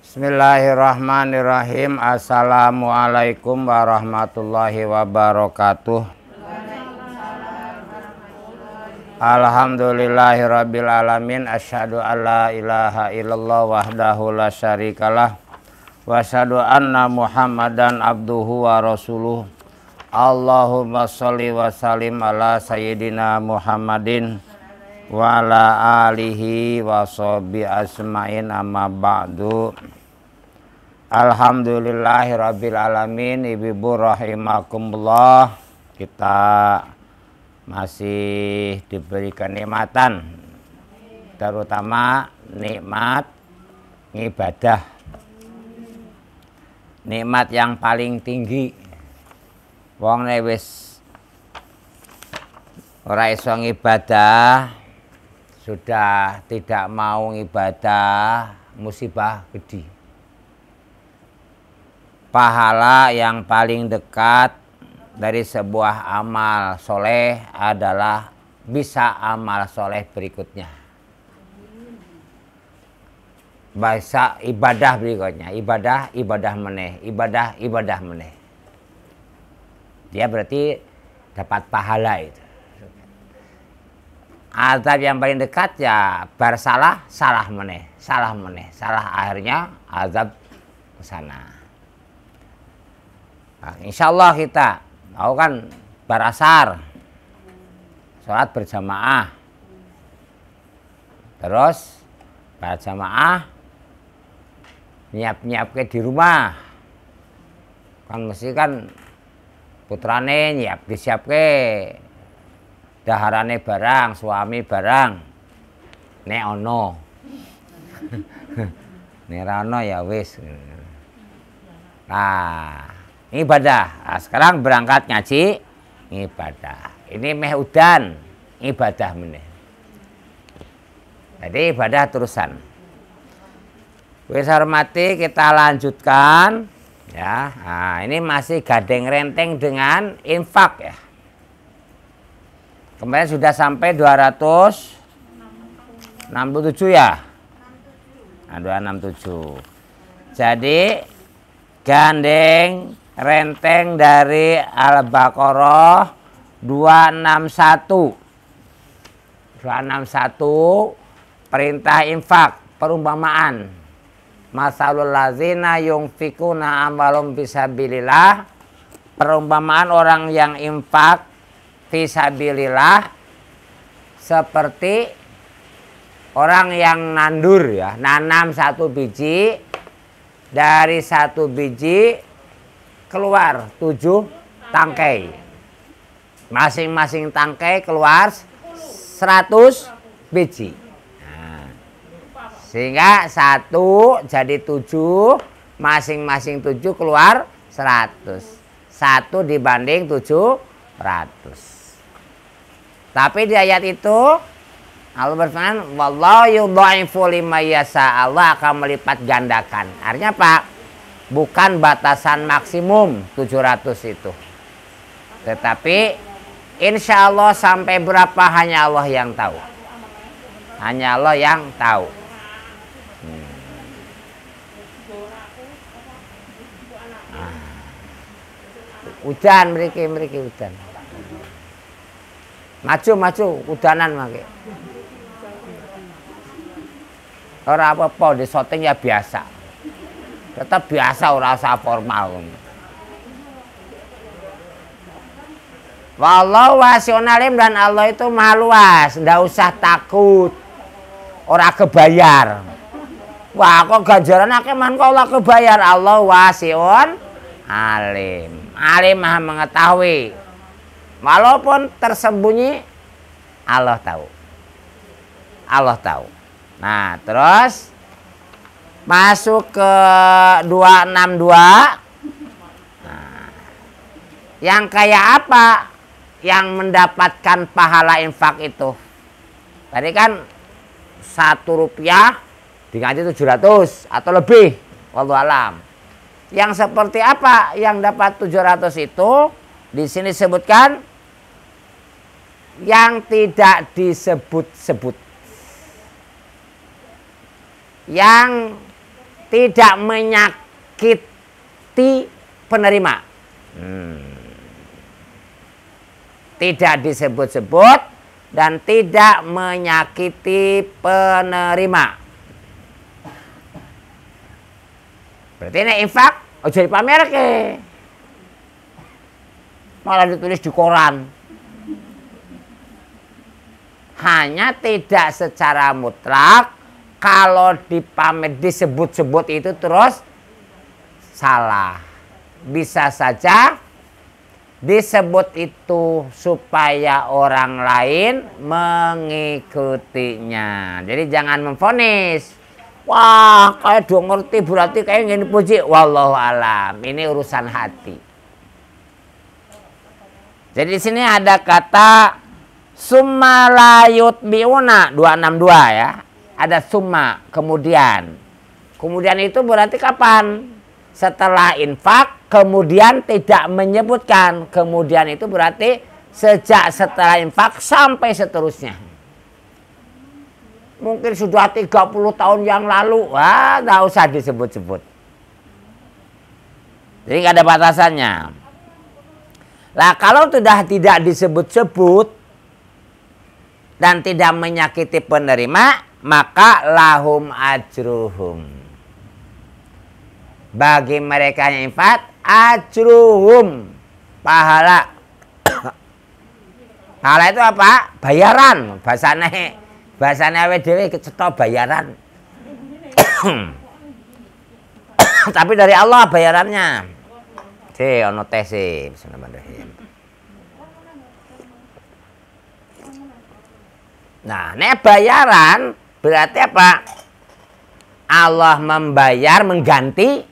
Bismillahirrahmanirrahim. Assalamualaikum warahmatullahi wabarakatuh. Alhamdulillahirabbil alamin. Asyhadu alla ilaha illallah wahdahu la syarikalah wa asyhadu anna Muhammadan abduhu wa rasuluh. Allahumma sholli wa sallim ala sayyidina Muhammadin wa ala alihi wa sahbihi asma'in, amma ba'du. Alhamdulillahirabbil alamin. Ibu rahimakumullah, kita masih diberikan nikmatan, terutama nikmat ibadah, nikmat yang paling tinggi. Wong nek wis ora iso ngibadah, sudah tidak mau ngibadah, musibah gede. Pahala yang paling dekat dari sebuah amal soleh adalah bisa amal soleh berikutnya. Bisa ibadah berikutnya, ibadah meneh, ibadah meneh. Dia berarti dapat pahala itu. Azab yang paling dekat ya bersalah, salah meneh, salah akhirnya azab ke sana. Nah, insya Allah kita tahu kan berasar, sholat berjamaah, terus berjamaah nyiap ke di rumah, kan mesti kan putrane nyiap disiapke daharane barang, suami barang, nek ono, nek ra ono ya wis. Nah, ibadah. Nah, sekarang berangkat ngaji, ibadah. Ini meh udan, ibadah meneh. Jadi ibadah terusan. Wis hormati, kita lanjutkan ya. Nah, ini masih gadeng renteng dengan infak ya. Kemarin sudah sampai 267 ya. Nah, 267. Jadi gandeng renteng dari Al-Baqarah 261. 261 perintah infak, perumpamaan. Masalul ladzina yunfikuna amwalum fisabilillah. Perumpamaan orang yang infak fisabilillah seperti orang yang nandur ya, nanam satu biji, dari satu biji keluar 7 tangkai, masing-masing tangkai keluar 100 biji. Nah, sehingga 1 jadi 7, masing-masing 7 keluar 100, 1 dibanding 700. Tapi di ayat itu Allah berfirman, wallahu yudha'ifu liman yasha, Allah akan melipat gandakan. Artinya apa? Bukan batasan maksimum 700 itu. Tetapi insya Allah sampai berapa hanya Allah yang tahu. Hanya Allah yang tahu. Nah. Hujan mereka hujan. Maju udanan make. Ora apa-apa di syuting ya biasa. Tetap biasa, ora usah formal. Wallahu wasi'un alim, dan Allah itu maha luas, ndak usah takut. Ora kebayar. Wah, kok ganjaran akeh man kok ora kebayar. Allah wasi'un alim. Alim maha mengetahui. Walaupun tersembunyi, Allah tahu. Allah tahu. Nah, terus masuk ke 262. Nah, yang kayak apa yang mendapatkan pahala infak itu? Tadi kan 1 rupiah diganti 700 atau lebih, wallahu alam. Yang seperti apa yang dapat 700 itu? Di sini disebutkan yang tidak disebut-sebut. Yang tidak menyakiti penerima. Tidak disebut-sebut dan tidak menyakiti penerima. Berarti ini infak ojo dipamerke. Malah ditulis di koran. Hanya tidak secara mutlak, kalau dipamer disebut-sebut itu terus salah. Bisa saja disebut itu supaya orang lain mengikutinya. Jadi jangan memvonis. Wah, kayak dia ngerti berarti kayak gini puji. Wallahu alam. Ini urusan hati. Jadi di sini ada kata summa la yutbi'una 262 ya. Ada summa kemudian. Kemudian itu berarti kapan? Setelah infak kemudian tidak menyebutkan. Kemudian itu berarti sejak setelah infak sampai seterusnya. Mungkin sudah 30 tahun yang lalu. Wah, nggak usah disebut-sebut. Jadi nggak ada batasannya. Nah, kalau sudah tidak disebut-sebut dan tidak menyakiti penerima, maka lahum ajruhum. Bagi mereka yang infak, ajruhum, pahala. Pahala itu apa? Bayaran. Bahasanya awake dhewe kecetok bayaran. Tapi dari Allah bayarannya. Ono tes bismillahirrahmanirrahim. Nah, ini bayaran berarti apa? Allah membayar mengganti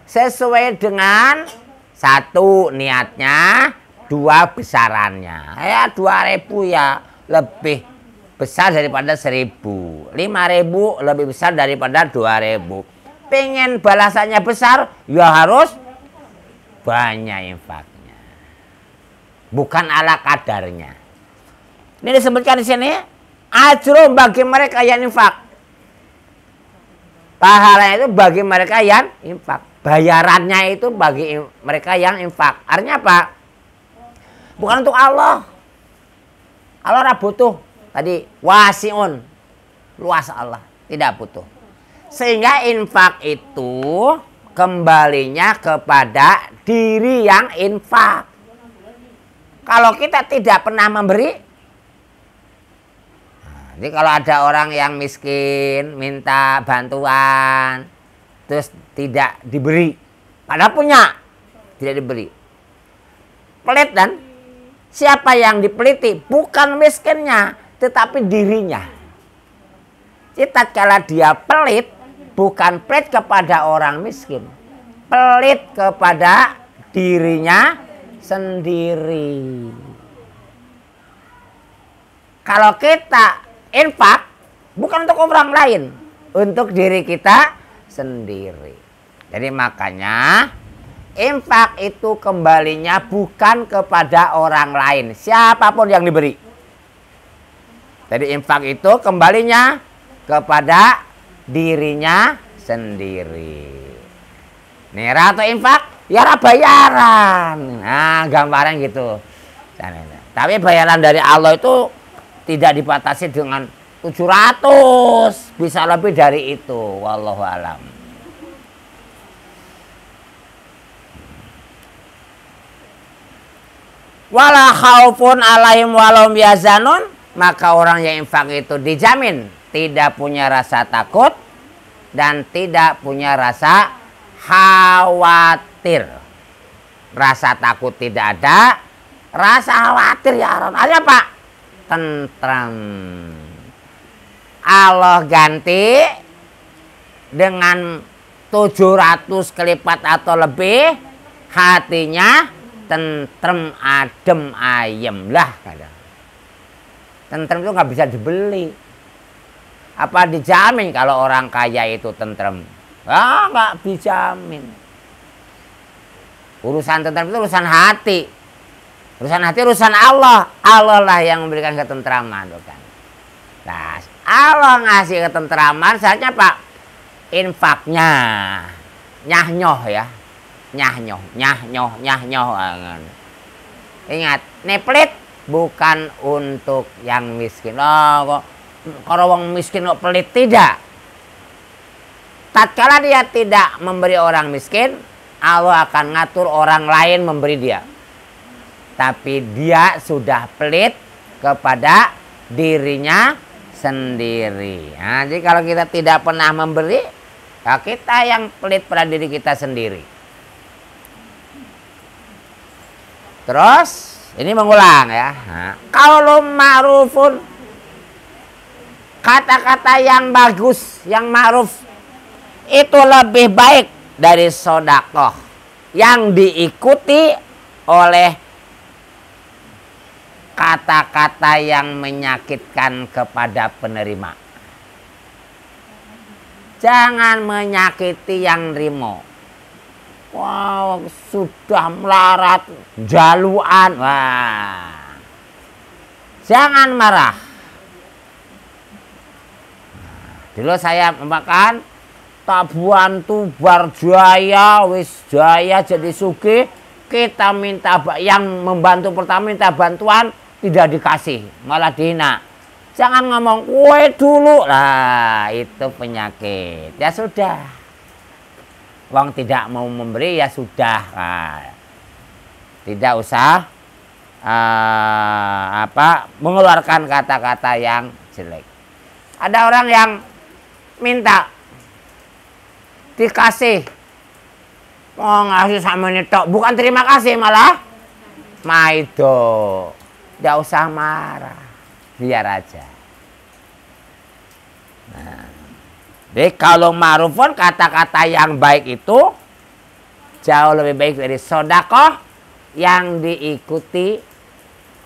sesuai dengan satu niatnya, dua besarannya. Ya 2.000 ya lebih besar daripada 1.000. 5.000 lebih besar daripada 2.000. Pengen balasannya besar, ya harus banyak infaknya. Bukan ala kadarnya. Ini disebutkan di sini, ajrum bagi mereka yang infak. Pahalanya itu bagi mereka yang infak. Bayarannya itu bagi mereka yang infak. Artinya apa? Bukan untuk Allah. Allah tidak butuh. Tadi wasiun, luas Allah, tidak butuh. Sehingga infak itu kembalinya kepada diri yang infak. Kalau kita tidak pernah memberi, jadi kalau ada orang yang miskin minta bantuan terus tidak diberi, padahal punya tidak diberi, pelit. Dan siapa yang dipeliti? Bukan miskinnya, tetapi dirinya. Jadi tatkala dia pelit, bukan pelit kepada orang miskin, pelit kepada dirinya sendiri. Kalau kita infak, bukan untuk orang lain, untuk diri kita sendiri. Jadi makanya infak itu kembalinya bukan kepada orang lain, siapapun yang diberi. Jadi infak itu kembalinya kepada dirinya sendiri. Nera atau infak, ya bayaran. Nah, gambaran gitu. Tapi bayaran dari Allah itu tidak dibatasi dengan 700, bisa lebih dari itu. Wallahu alam. Wala khaufun alaihim walahum yahzanun. Maka orang yang infak itu dijamin tidak punya rasa takut dan tidak punya rasa khawatir. Rasa takut tidak ada, rasa khawatir ya ada Pak? Tentram. Allah ganti dengan 700 kelipat atau lebih, hatinya tentrem, adem, ayem lah kadang. Tentrem itu nggak bisa dibeli. Apa dijamin kalau orang kaya itu tentrem? Ah, nggak dijamin. Urusan tentrem itu urusan hati. Urusan hati, urusan Allah. Allah lah yang memberikan ketentraman, bukan? Nah, Allah ngasih ketentraman, saatnya Pak, infaknya nyah-nyoh ya. Nyah-nyoh. Ingat, pelit bukan untuk yang miskin. Oh, kok kalau wong miskin kok pelit, tidak. Tatkala dia tidak memberi orang miskin, Allah akan ngatur orang lain memberi dia. Tapi dia sudah pelit kepada dirinya sendiri. Nah, jadi kalau kita tidak pernah memberi, ya kita yang pelit pada diri kita sendiri. Terus ini mengulang ya. Nah, kalau ma'rufun, kata-kata yang bagus, yang ma'ruf itu lebih baik dari sodakoh yang diikuti oleh kata-kata yang menyakitkan kepada penerima. Jangan menyakiti yang nerimo. Wow, sudah melarat, jaluan. Wah. Jangan marah. Dulu saya makan tabuan tu barjaya, wis jaya jadi sugih, kita minta yang membantu pertama minta bantuan tidak dikasih, malah dihina. Jangan ngomong kue dulu lah, itu penyakit. Ya sudah, wong tidak mau memberi ya sudah. Nah, tidak usah mengeluarkan kata-kata yang jelek. Ada orang yang minta dikasih, mau ngasih sama ini tok, bukan terima kasih malah maido. Tidak usah marah, biar aja. Nah, jadi kalau ma'rufun, kata-kata yang baik itu jauh lebih baik dari sodakoh yang diikuti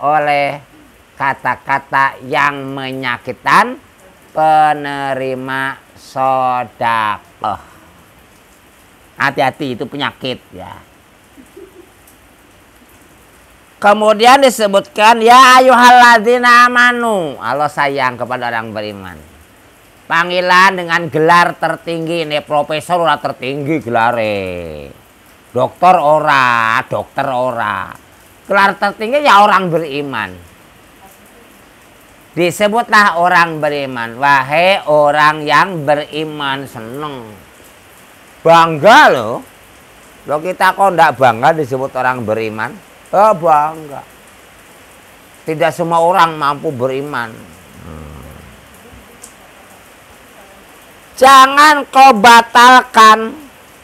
oleh kata-kata yang menyakitkan penerima sodakoh. Hati-hati, itu penyakit ya. Kemudian disebutkan ya ayyuhalladzina amanu. Allah sayang kepada orang beriman. Panggilan dengan gelar tertinggi, ini profesor ora tertinggi gelare. Dokter ora. Gelar tertinggi ya orang beriman. Disebutlah orang beriman. Wahai orang yang beriman, seneng. Bangga loh. Loh kita kok enggak bangga disebut orang beriman? Oh, bangga. Tidak semua orang mampu beriman. Jangan kau batalkan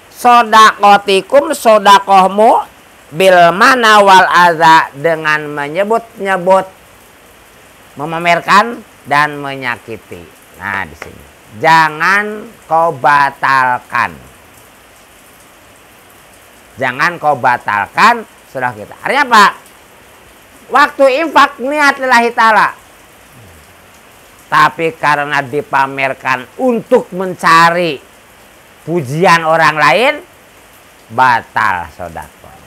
sodakotikum, sodakohmu, bil mana wal adza, dengan menyebut-nyebut, memamerkan dan menyakiti. Nah, di sini. Jangan kau batalkan. Jangan kau batalkan sudah kita. Artinya apa? Waktu infak niat lillahi ta'ala. Tapi karena dipamerkan untuk mencari pujian orang lain, batal sedekah.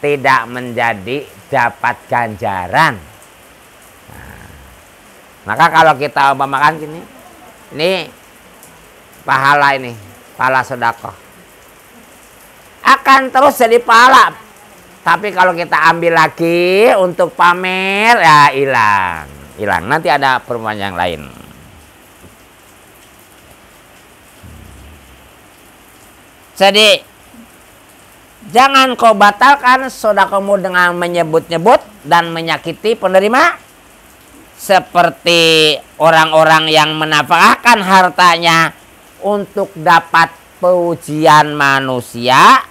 Tidak menjadi dapat ganjaran. Nah, maka kalau kita umpamakan gini, ini pahala ini, pahala sedekah. Akan terus jadi pahala. Tapi kalau kita ambil lagi untuk pamer, ya hilang. Nanti ada perumpamaan yang lain. Jadi, jangan kau batalkan sedekahmu dengan menyebut-nyebut dan menyakiti penerima. Seperti orang-orang yang menafkahkan hartanya untuk dapat pujian manusia.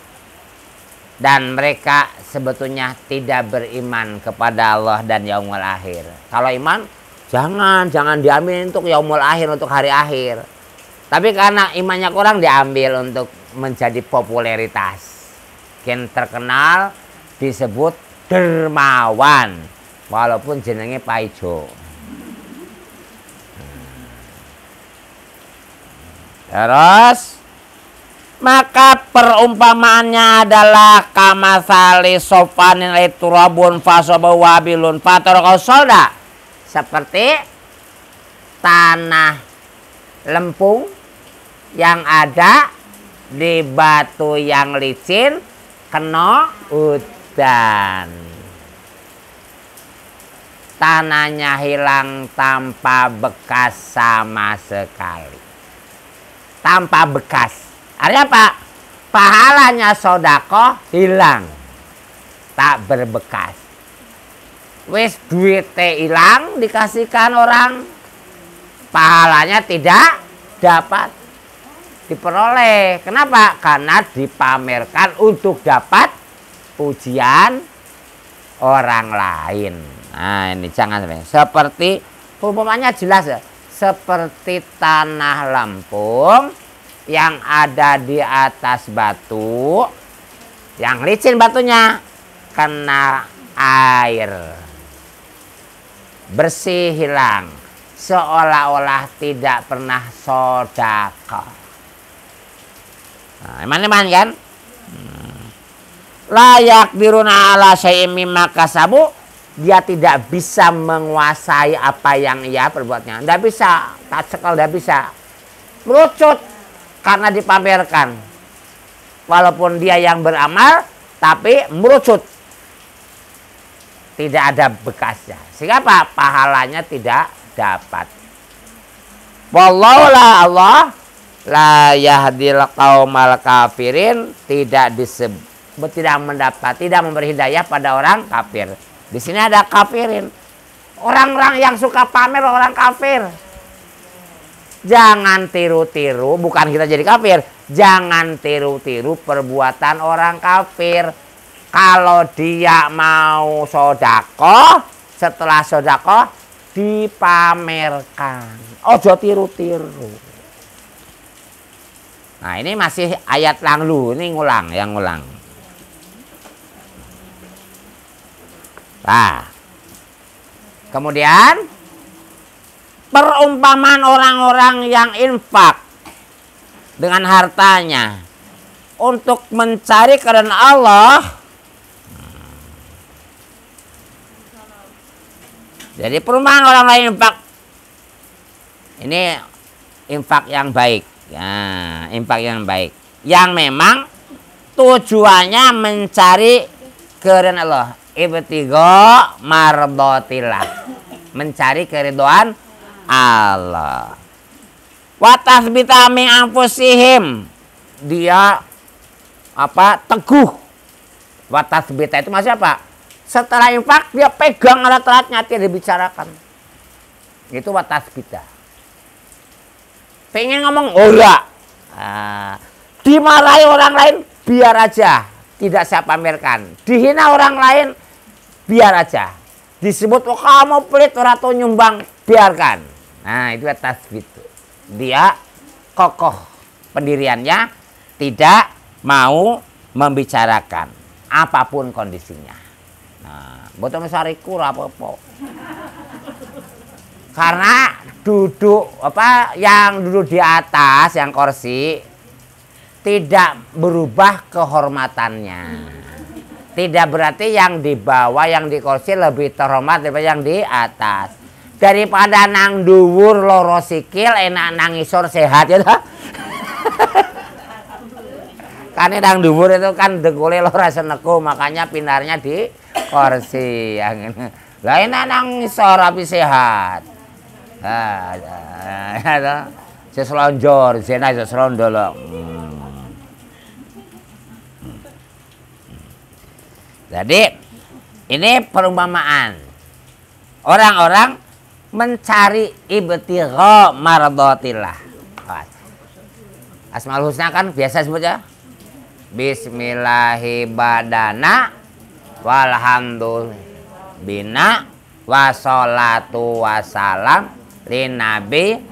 Dan mereka sebetulnya tidak beriman kepada Allah dan yaumul akhir. Kalau iman, jangan diambil untuk yaumul akhir, untuk hari akhir. Tapi karena imannya kurang, diambil untuk menjadi popularitas. Yang terkenal disebut dermawan, walaupun jenenge paijo. Terus maka perumpamaannya adalah kamasali sofanin iturabun fasobahu wabilun fatarokau solda, seperti tanah lempung yang ada di batu yang licin kena udan. Tanahnya hilang tanpa bekas sama sekali. Tanpa bekas. Artinya apa? Pahalanya sodako hilang. Tak berbekas. Wis duitnya hilang dikasihkan orang. Pahalanya tidak dapat diperoleh. Kenapa? Karena dipamerkan untuk dapat pujian orang lain. Nah ini jangan sampai. Seperti umpamanya jelas ya. Seperti tanah Lampung yang ada di atas batu, yang licin batunya, kena air, bersih hilang, seolah-olah tidak pernah sodako. Nah, iman kan? Layak diruna ala syai'im mimma kasabu, dia tidak bisa menguasai apa yang ia perbuatnya. Tidak bisa, tak sekal tidak bisa. Merucut karena dipamerkan. Walaupun dia yang beramal, tapi merucut. Tidak ada bekasnya. Sehingga apa? Pahalanya tidak dapat. Wallahu la Allah la yahdil qaumal kafirin, tidak memberi hidayah pada orang kafir. Di sini ada kafirin. Orang-orang yang suka pamer orang kafir. Jangan tiru-tiru, bukan kita jadi kafir. Jangan tiru-tiru perbuatan orang kafir. Kalau dia mau sodako, setelah sodako dipamerkan. Ojo tiru-tiru. Nah ini masih ayat lalu, ini ngulang, yang ngulang. Nah, kemudian perumpamaan orang-orang yang infak dengan hartanya untuk mencari keridhaan Allah. Jadi perumpamaan orang-orang yang infak ini infak yang baik, ya, infak yang baik, yang memang tujuannya mencari keridhaan Allah. Ibtigha mardotillah, mencari keridhaan Allah. Wa tasbita min anfusihim, dia apa? Teguh. Wa tasbita itu maksudnya apa? Setelah infak dia pegang alat-alatnya, tidak dibicarakan. Itu wa tasbita. Pengen ngomong ora. Dimarahi orang lain biar aja, tidak saya pamerkan. Dihina orang lain biar aja. Disebut oh, kamu pelit atau nyumbang, biarkan. Nah itu tasbit. Dia kokoh pendiriannya, tidak mau membicarakan apapun kondisinya. Nah, botol sariku apa-apa. Karena duduk apa yang duduk di atas yang kursi tidak berubah kehormatannya. Tidak berarti yang di bawah, yang di kursi lebih terhormat daripada yang di atas. Daripada nang dhuwur loro sikil, enak nang ngisor sehat ya toh. Kan nang dhuwur itu kan dengkule loro seneku, makanya pindahnya di kursi. Lah enak nang ngisor tapi sehat. Nah, seselonjor, zena seselondol. Jadi ini perumpamaan orang-orang mencari ibtigha mardotillah. Asmaul Husna kan biasa sebutnya Bismillahibadana walhamdulillah bina wassalatu wassalam linabi.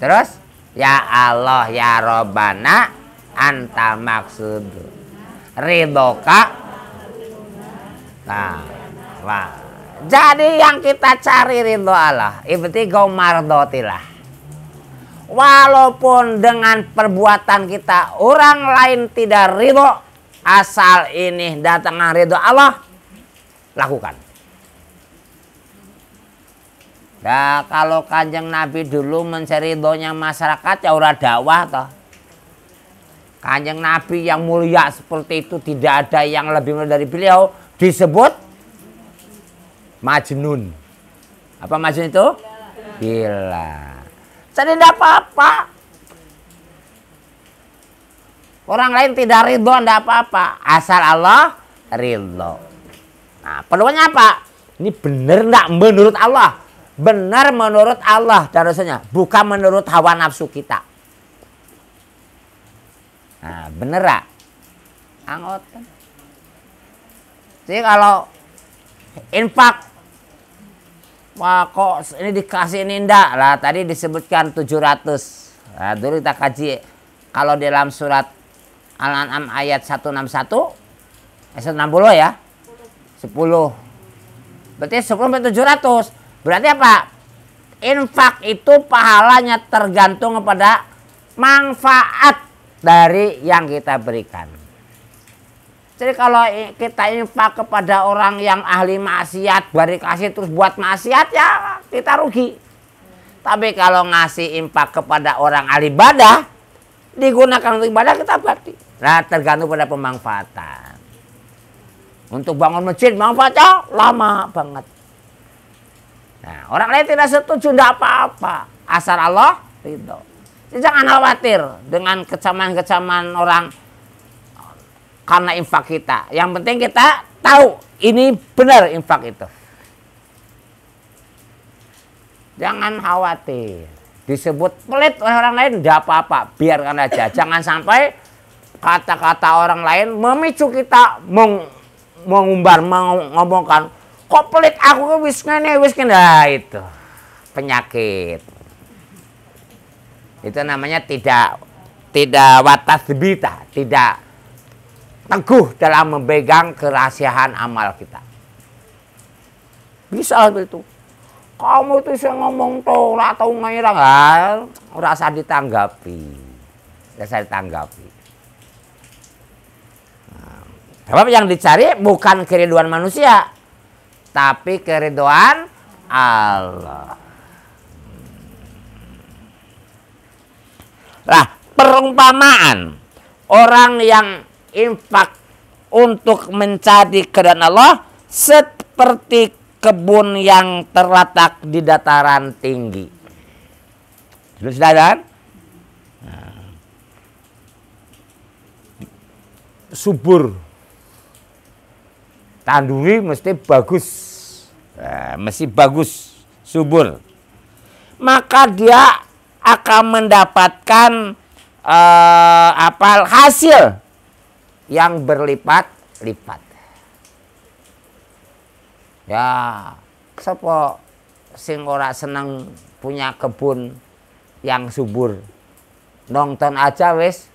Terus ya Allah ya Robbana anta maksud ridhoka. Nah, jadi yang kita cari ridho Allah, ibtigha mardotillah. Walaupun dengan perbuatan kita orang lain tidak ridho, asal ini datang ridho Allah, lakukan. Nah, kalau Kanjeng Nabi dulu mencari ridhonya masyarakat ya ora dakwah toh. Kanjeng Nabi yang mulia seperti itu tidak ada yang lebih mulia dari beliau, disebut Majnun. Apa Majnun itu? Gila. Jadi tidak apa-apa. Orang lain tidak ridho, tidak apa-apa. Asal Allah ridho. Nah, perlunya apa? Ini benar tidak menurut Allah? Benar menurut Allah dan Rasulnya. Bukan menurut hawa nafsu kita. Nah, bener gak? Anggotan. Jadi kalau infak, wah kok ini dikasih ini enggak lah. Tadi disebutkan 700. Nah, dulu kita kaji. Kalau di dalam surat Al-An'am ayat 161, 160 ya. 10. Berarti 10 sampai 700. Berarti apa? Infak itu pahalanya tergantung kepada manfaat dari yang kita berikan. Jadi kalau kita infak kepada orang yang ahli maksiat, baru kasih terus buat maksiat, ya kita rugi. Tapi kalau ngasih infak kepada orang ahli ibadah, digunakan untuk ibadah, kita berarti. Nah, tergantung pada pemanfaatan. Untuk bangun masjid, manfaatnya lama banget. Nah, orang lain tidak setuju, tidak apa-apa. Asal Allah ridho. Jangan khawatir dengan kecaman-kecaman orang karena infak kita. Yang penting kita tahu ini benar infak itu. Jangan khawatir. Disebut pelit oleh orang lain, tidak apa-apa. Biarkan aja. Jangan sampai kata-kata orang lain memicu kita mengumbar, mengomongkan, kok pelit aku wis ngene. Nah, itu penyakit. Itu namanya tidak watasbita, tidak teguh dalam memegang kerahasiaan amal kita. Bisa itu. Kamu itu bisa ngomong tuh, ora tau ngira enggak, ora usah ditanggapi. Nah, sebab yang dicari bukan keriduan manusia, tapi keriduan Allah. Nah, perumpamaan orang yang infak untuk mencari keridhaan Allah seperti kebun yang terletak di dataran tinggi. Sudah kan? Nah, subur, tanduri mesti bagus, subur. Maka dia akan mendapatkan hasil yang berlipat-lipat. Ya, sapa sing ora seneng punya kebun yang subur. Nonton aja wis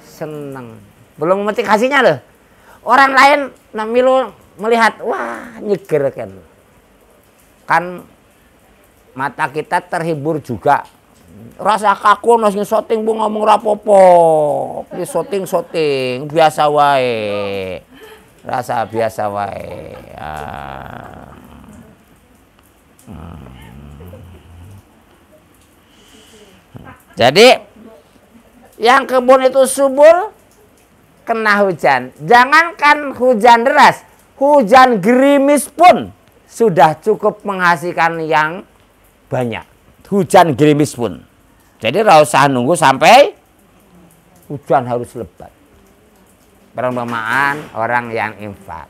seneng. Belum memetik hasilnya loh. Orang lain namilu melihat, wah nyeger kan. Kan mata kita terhibur juga. Rasa kaku nasi syuting bu ngomong rapopo, di syuting biasa wae, rasa biasa wae. Jadi yang kebun itu subur kena hujan. Jangankan hujan deras, hujan gerimis pun sudah cukup menghasilkan yang banyak. Hujan gerimis pun. Jadi tidak usah nunggu sampai hujan harus lebat. Perumpamaan orang yang infak.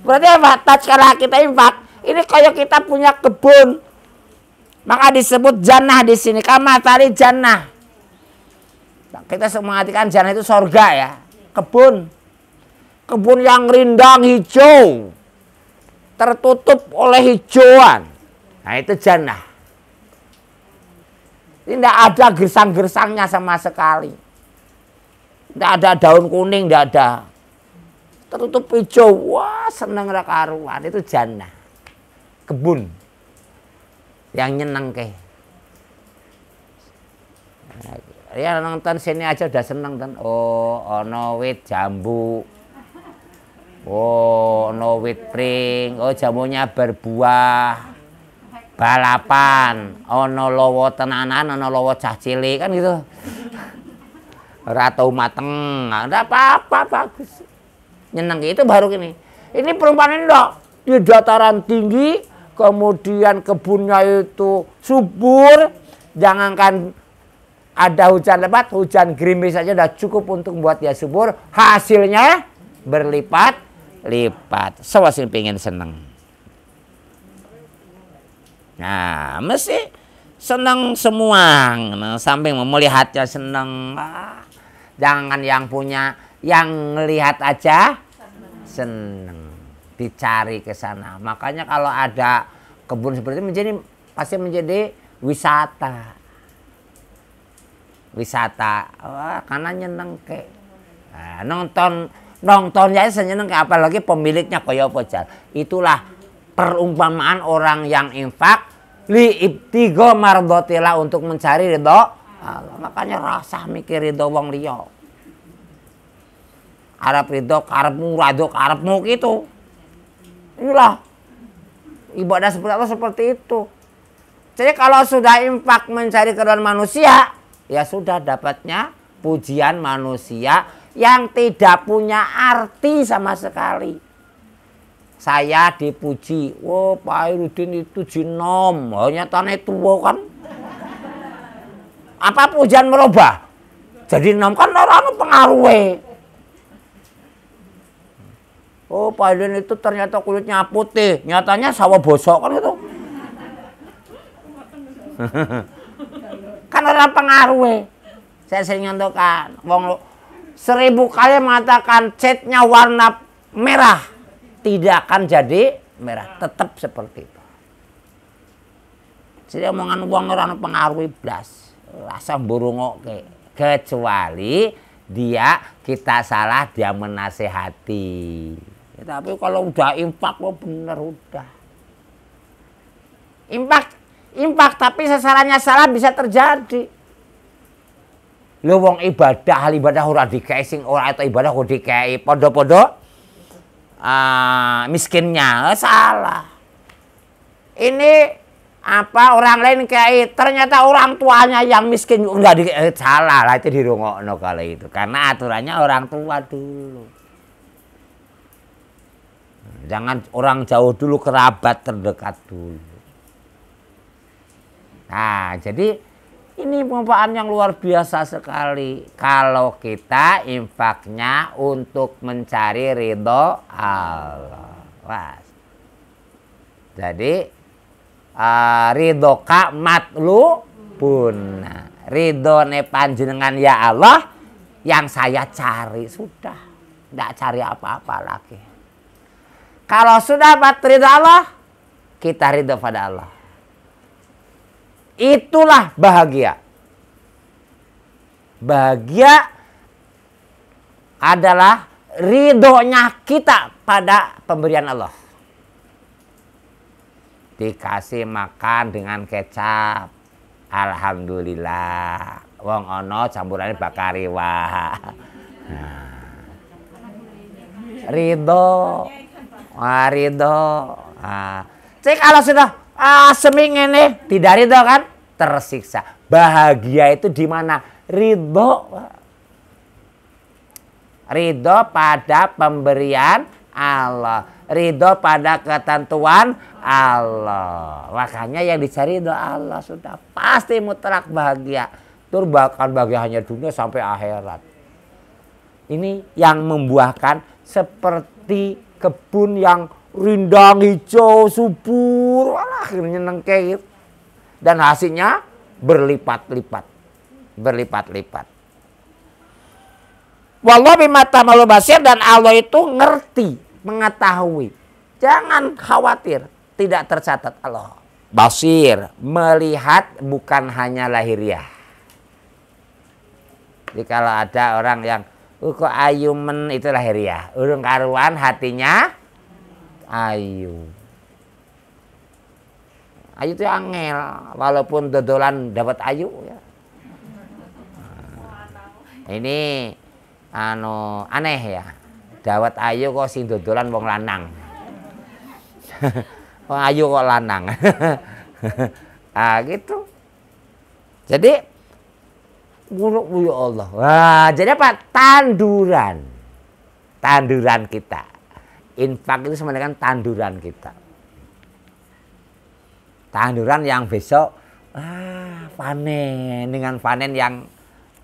Berarti apa? Tatkala kita infak, ini kayak kita punya kebun. Maka disebut jannah di sini. Kama tadi jannah. Kita mengartikan jannah itu surga ya. Kebun. Kebun yang rindang hijau. Tertutup oleh hijauan. Nah itu jannah. Tidak ada gersang-gersangnya sama sekali. Tidak ada daun kuning, tidak ada. Tertutup hijau. Wah seneng karuan. Itu jannah. Kebun. Yang nyeneng ke. Ya nonton sini aja udah seneng kan. Oh ono wit jambu. Oh ono wit pring. Oh jamunya berbuah. balapan, ono lowo tenanan, ono lowo cah cilik kan gitu. Ora tau mateng, enggak apa-apa, bagus. Nyeneng itu baru gini. Ini perumpamaan enggak di dataran tinggi, kemudian kebunnya itu subur, jangankan ada hujan lebat, hujan gerimis saja sudah cukup untuk membuat dia subur, hasilnya berlipat-lipat. Sewasin pengen seneng. Nah, mesti senang semua. Nah, samping melihatnya senang. Jangan yang punya, yang melihat aja senang. Dicari ke sana. Makanya kalau ada kebun seperti itu pasti menjadi wisata. Wisata. Wah, karena nyeneng ke. Nah, nontonnya seneng ke, apalagi pemiliknya kaya apa jar. Itulah perumpamaan orang yang infak liibtigo mardotillah, untuk mencari ridho Allah. Makanya rasa mikir ridho wong liya. Arep ridho karepmu, rado karepmu gitu. Inilah ibadah seperti Allah seperti itu. Jadi kalau sudah infak mencari keridhaan manusia, ya sudah dapatnya pujian manusia yang tidak punya arti sama sekali. Saya dipuji, wah Pak Hairudin itu jinom, nyatanya tua kan. Apa pujian merubah? Jadi nom kan orang pengaruhnya. Oh Pak Hairudin itu ternyata kulitnya putih, nyatanya sawah bosok kan itu. Kan orang pengaruhnya. Saya sering nyontokan, wong 1000 kali mengatakan catnya warna merah, tidak akan jadi merah, tetap seperti itu. Jadi omongan wong ora pengaruh blas, rasa burungoke, kecuali kita salah, dia menasehati. Ya, tapi kalau udah infak bener udah. Infak tapi sasarannya salah bisa terjadi. Lho wong ibadah ora dikei sing ora itu ibadah kok dikei podo-podo miskinnya, salah. Ini apa orang lain kayak ternyata orang tuanya yang miskin enggak salah lah, itu dirungokno kali itu karena aturannya orang tua dulu. Jangan orang jauh dulu, kerabat terdekat dulu. Nah, jadi ini perumpamaan yang luar biasa sekali. Kalau kita infaknya untuk mencari ridho Allah. Wah. Jadi ridho ka matlubun. Ridho ne panjenengan ya Allah yang saya cari, sudah. Tidak cari apa-apa lagi. Kalau sudah dapat ridho Allah, kita ridho pada Allah. Itulah bahagia. Bahagia adalah ridhonya kita pada pemberian Allah. Dikasih makan dengan kecap, alhamdulillah. Wong ono campurannya bakariwa. Nah. Ridho. Ridho. Cek kalau sudah seminggu tidak ridho kan, tersiksa. Bahagia itu di mana? Ridho. Ridho pada pemberian Allah. Ridho pada ketentuan Allah. Makanya yang dicari ridho Allah, sudah pasti mutlak bahagia. Tur bahkan bahagia hanya dunia sampai akhirat. Ini yang membuahkan seperti kebun yang rindang hijau subur, walah nyeneng kayak. Dan hasilnya berlipat-lipat. Berlipat-lipat. Wallahu bima ta'malun basir, dan Allah itu ngerti, mengetahui. Jangan khawatir, tidak tercatat Allah. Basir, melihat bukan hanya lahiriah. Jadi kalau ada orang yang kok ayu men, itu lahiriah. Urung karuan hatinya ayu. Ayu itu angel, walaupun dodolan dapat ayu ya. Ini aneh ya. Dapat ayu kok sing dodolan wong lanang. Wong ayu kok lanang. Gitu. Jadi ya Allah. Wah, jadi apa? Tanduran. Tanduran kita. Infak itu sama dengan tanduran kita. Tanduran yang besok panen dengan panen yang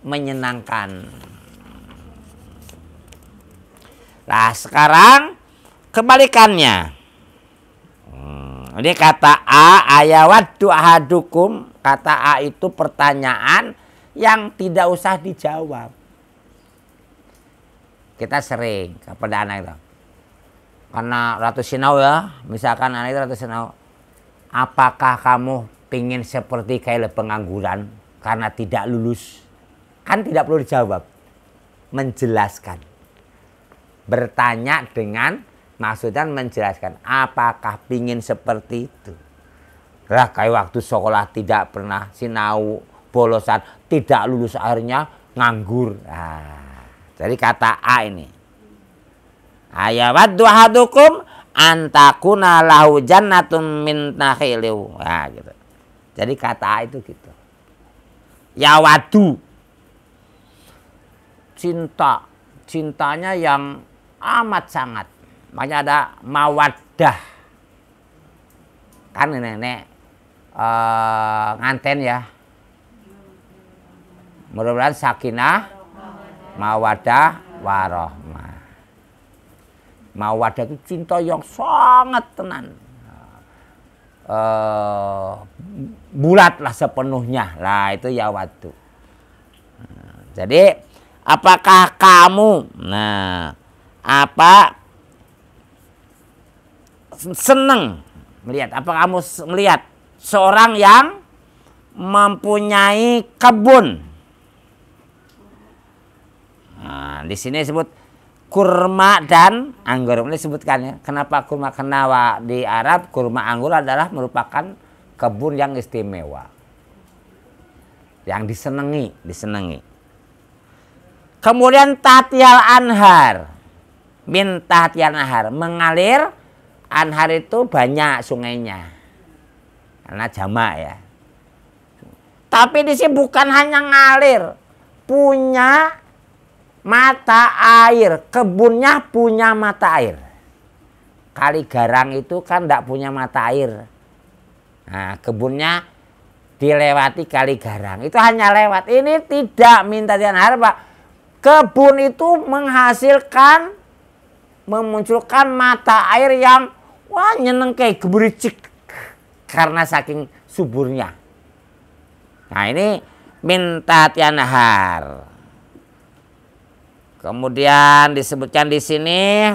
menyenangkan. Nah, sekarang kebalikannya. Ini kata A, ayawaddu ahadukum. Kata A itu pertanyaan yang tidak usah dijawab. Kita sering kepada anak itu. Karena Ratu Sinau ya, misalkan anak itu Ratu Sinau. Apakah kamu pingin seperti kayak pengangguran karena tidak lulus? Kan tidak perlu dijawab. Menjelaskan. Bertanya dengan maksudnya menjelaskan. Apakah pingin seperti itu? Lah kayak waktu sekolah tidak pernah sinau, bolosan, tidak lulus akhirnya nganggur. Nah, jadi kata A ini. Ayawaddu ahadukum antakuna lahu jannatun min nakhiliu. Nah, gitu. Jadi kata A itu gitu. Yawadu. Cinta. Cintanya yang amat sangat. Makanya ada mawaddah. Kan nenek nganten ya. Mudah-mudahan sakinah, mawaddah, warahmah. Mawaddah itu cinta yang sangat tenan. Bulatlah sepenuhnya. Lah itu yawadu. Jadi apakah kamu senang melihat? Apa kamu melihat seorang yang mempunyai kebun? Nah, di sini disebut kurma dan anggur. Ini disebutkan ya. Kenapa kurma? Karena di Arab kurma anggur adalah merupakan kebun yang istimewa, yang disenangi. Kemudian tahtiyal anhar, min tahtiyal anhar, mengalir. Anhar itu banyak sungainya, karena jamak ya. Tapi di sini bukan hanya ngalir, punya mata air, kebunnya punya mata air. Kali Garang itu kan tidak punya mata air. Nah, kebunnya dilewati Kali Garang, itu hanya lewat. Ini tidak minta anhar, Pak. Kebun itu menghasilkan, memunculkan mata air yang wah nyeneng kayak gebericik karena saking suburnya. Nah ini minta tianahar. Kemudian disebutkan di sini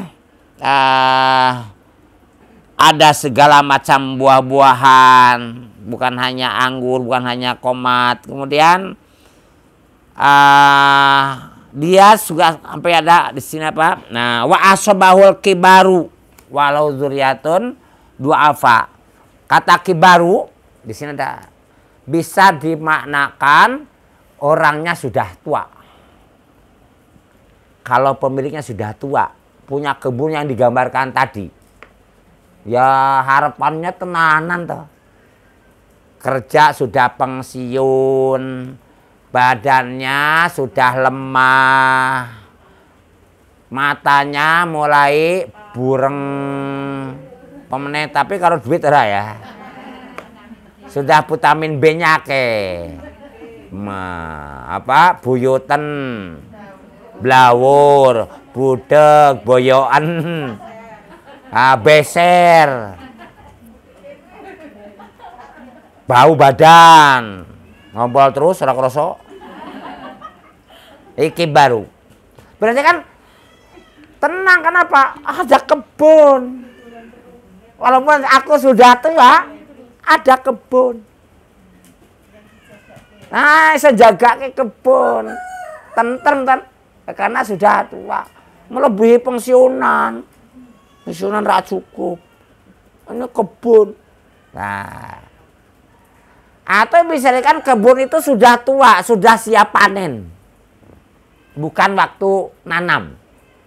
ada segala macam buah-buahan, bukan hanya anggur, bukan hanya komat. Kemudian dia juga sampai ada di sini apa? Nah, wa asbahul kibaru walau zuriatun du'afa. Kata kibaru di sini ada bisa dimaknakan orangnya sudah tua. Kalau pemiliknya sudah tua, punya kebun yang digambarkan tadi. Ya harapannya tenanan toh. Kerja sudah pensiun, badannya sudah lemah, matanya mulai bureng, pemenang. Tapi kalau duit ada ya, sudah vitamin B-nya ke, buyuten, blawur, budeg, boyoan, beser, bau badan, ngompol terus, ora kroso. Iki baru. Berarti kan tenang, kenapa? Ada kebun. Walaupun aku sudah tua, ada kebun. Nah, sejaga ke kebun. Tentrem kan? Karena sudah tua. Melebihi pensiunan. Pensiunan ra cukup. Ini kebun. Nah. Atau misalkan kebun itu sudah tua, sudah siap panen. Bukan waktu nanam.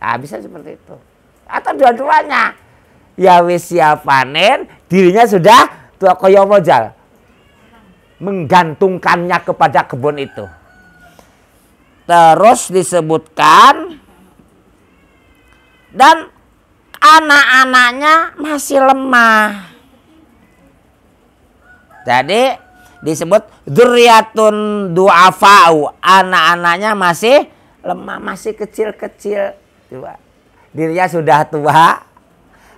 Nah, bisa seperti itu. Atau dua-duanya. Ya wis siap panen, dirinya sudah tua koyo mojal. menggantungkannya kepada kebun itu. Terus disebutkan, dan anak-anaknya masih lemah. Jadi disebut dzurriyyatun du'afa'u, anak-anaknya masih lemah, masih kecil-kecil. Dirinya sudah tua,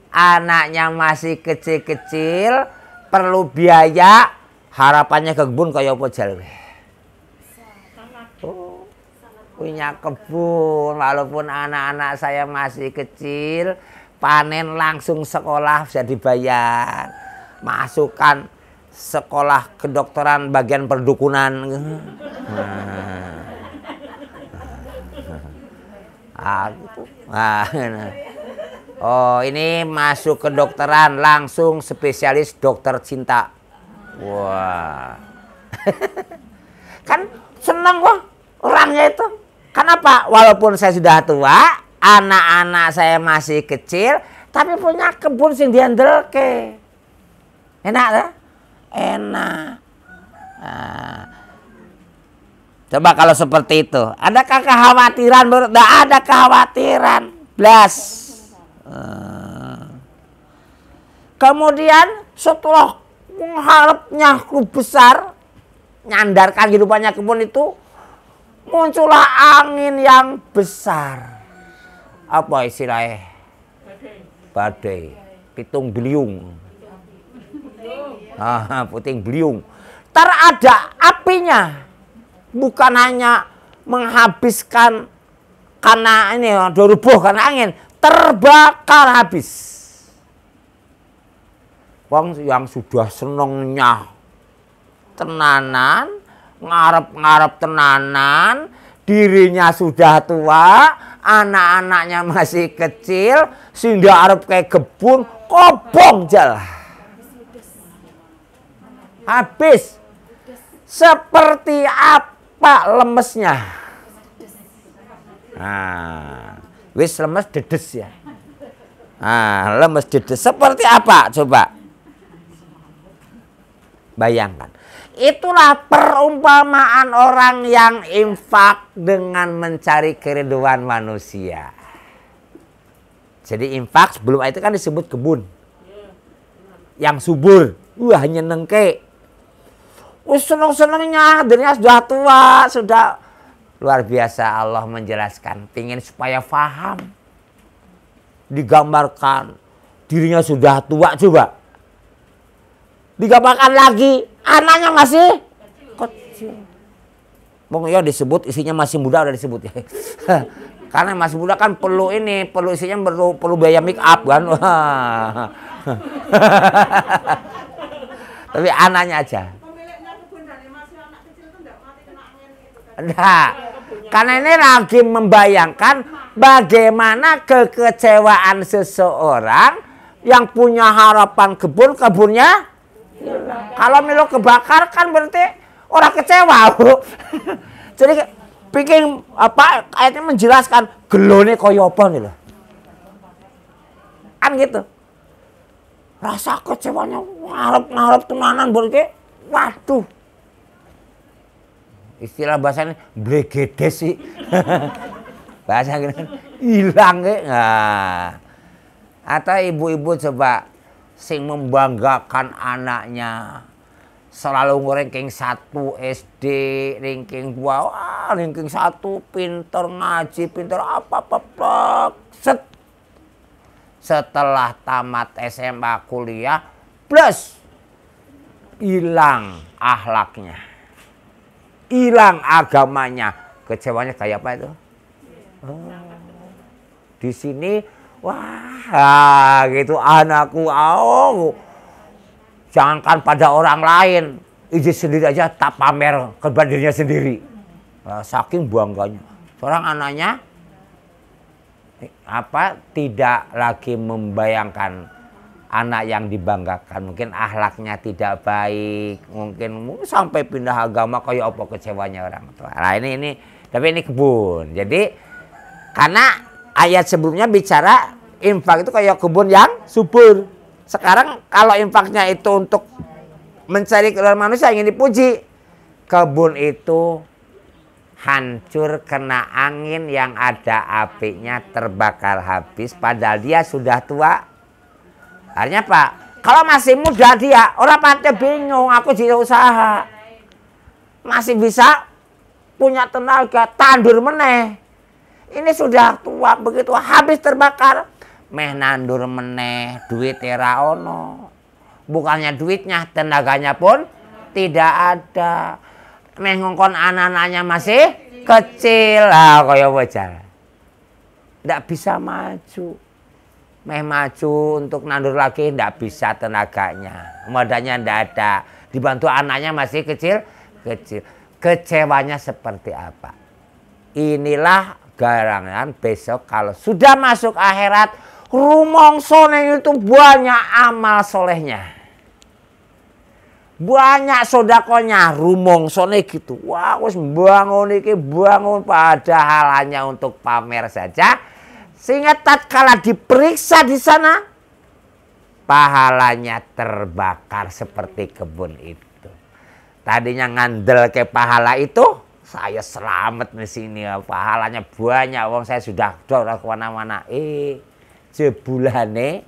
anaknya masih kecil-kecil, perlu biaya, harapannya ke kebun kaya apa jalwe. Punya kebun, walaupun anak-anak saya masih kecil, panen langsung sekolah bisa dibayar. Masukkan sekolah kedokteran bagian perdukunan. Oh, ini masuk kedokteran langsung spesialis dokter cinta. Wah. Kan seneng kok orangnya itu. Kenapa? Walaupun saya sudah tua, anak-anak saya masih kecil, tapi punya kebun sing diandelke. Enak ya? Enak. Nah. Coba kalau seperti itu, adakah kekhawatiran? Tidak ada kekhawatiran. Blas. Kemudian setelah mengharapnya besar, nyandarkan kehidupannya kebun itu, muncullah angin yang besar. Apa istilahnya? Badai. Pitung beliung. Puting beliung. Terada apinya. Bukan hanya menghabiskan karena ini rubuh karena angin, terbakar habis. Wong yang sudah senengnya tenanan, ngarep-ngarep tenanan, dirinya sudah tua, anak-anaknya masih kecil, sehingga arep kayak kebun, kobong jalan. Habis. Seperti apa lemesnya? Nah, wis lemes dedes ya. Nah, lemes dedes. Seperti apa? Coba. Bayangkan. Itulah perumpamaan orang yang infak dengan mencari keriduan manusia. Jadi infak sebelum itu kan disebut kebun. Yang subur. Wah, nyenengke. Seneng-senengnya, dirinya sudah tua, sudah luar biasa. Allah menjelaskan, pingin supaya paham, digambarkan dirinya sudah tua, coba digambarkan lagi anaknya masih kecil. Pokoknya disebut isinya masih muda udah disebut ya. Karena masih muda kan perlu ini, perlu isinya perlu biaya make up kan. Tapi anaknya aja. Nah, karena ini lagi membayangkan bagaimana kekecewaan seseorang yang punya harapan kebunnya kalau milo kebakar kan berarti orang kecewa. Jadi bikin apa ayatnya menjelaskan gelone koyo apa nih loh. Kan gitu. Rasa kecewanya ngarep tenanan berarti waduh. Istilah bahasanya blegedes sih. Bahasa gitu hilang ke. Nah. Atau ibu-ibu coba sing membanggakan anaknya selalu ranking 1 SD, ranking 2, wah ranking 1 pinter ngaji, pinter apa. Set. Setelah tamat SMA kuliah plus hilang akhlaknya. Hilang agamanya, kecewanya kayak apa itu? Oh, di sini, wah, gitu anakku, jangankan pada orang lain, ije sendiri aja tak pamer kepada dirinya sendiri, saking bangganya. Seorang anaknya tidak lagi membayangkan anak yang dibanggakan, mungkin akhlaknya tidak baik, mungkin sampai pindah agama kayak apa kecewanya orang tua. Nah ini tapi ini kebun. Jadi karena ayat sebelumnya bicara infak itu kayak kebun yang subur. Sekarang kalau infaknya itu untuk mencari keluar manusia ingin dipuji. Kebun itu hancur kena angin yang ada apinya, terbakar habis padahal dia sudah tua. Artinya Pak, kalau masih muda dia orang pada bingung, aku jadi usaha masih bisa punya tenaga, tandur meneh. Ini sudah tua begitu habis terbakar, meh nandur meneh, duit era ono. Bukannya duitnya, tenaganya pun tidak ada. Meh ngongkon anak-anaknya masih kecil lah, kaya wajar. Tidak bisa maju. Meh maju untuk nandur lagi, tidak bisa tenaganya. Modalnya tidak ada. Dibantu anaknya masih kecil. Kecewanya seperti apa? Inilah garangan besok kalau sudah masuk akhirat, rumongsone itu banyak amal solehnya. Banyak sodakonya, rumongsone gitu. Wah, wis bangun iki bangun padahal hanya untuk pamer saja. Sehingga tatkala diperiksa di sana, pahalanya terbakar seperti kebun itu. Tadinya ngandel ke pahala itu, saya selamat di sini, pahalanya banyak, wong saya sudah kemana-mana. Jebulane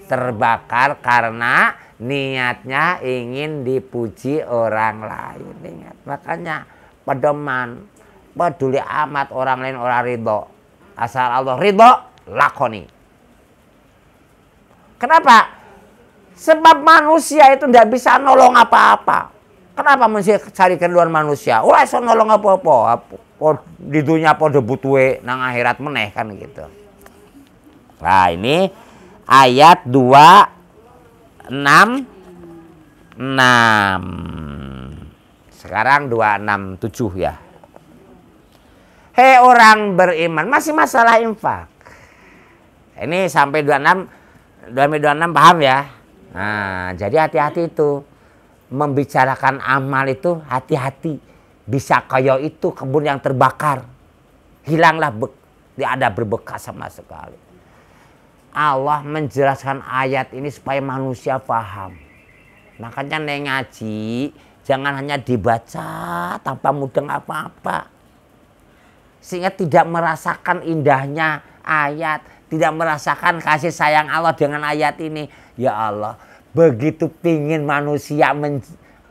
terbakar karena niatnya ingin dipuji orang lain. Ingat, makanya pedoman, peduli amat orang lain orang ridho. Asal Allah ridho, lakoni. Kenapa? Sebab manusia itu tidak bisa nolong apa-apa. Kenapa mesti cari keluar manusia? Ora iso nolong apa-apa. Di dunia podo butuhe nang akhirat meneh kan gitu. Nah, ini ayat 266. Sekarang 267 ya. Hei orang beriman, masih masalah infak. Ini sampai 26 paham ya? Nah, jadi hati-hati itu. Membicarakan amal itu hati-hati. Bisa kayak itu kebun yang terbakar. Hilanglah, tidak ada berbekas sama sekali. Allah menjelaskan ayat ini supaya manusia paham. Makanya ngaji jangan hanya dibaca tanpa mudeng apa-apa. Sehingga tidak merasakan indahnya ayat, tidak merasakan kasih sayang Allah dengan ayat ini. Ya Allah, begitu pingin manusia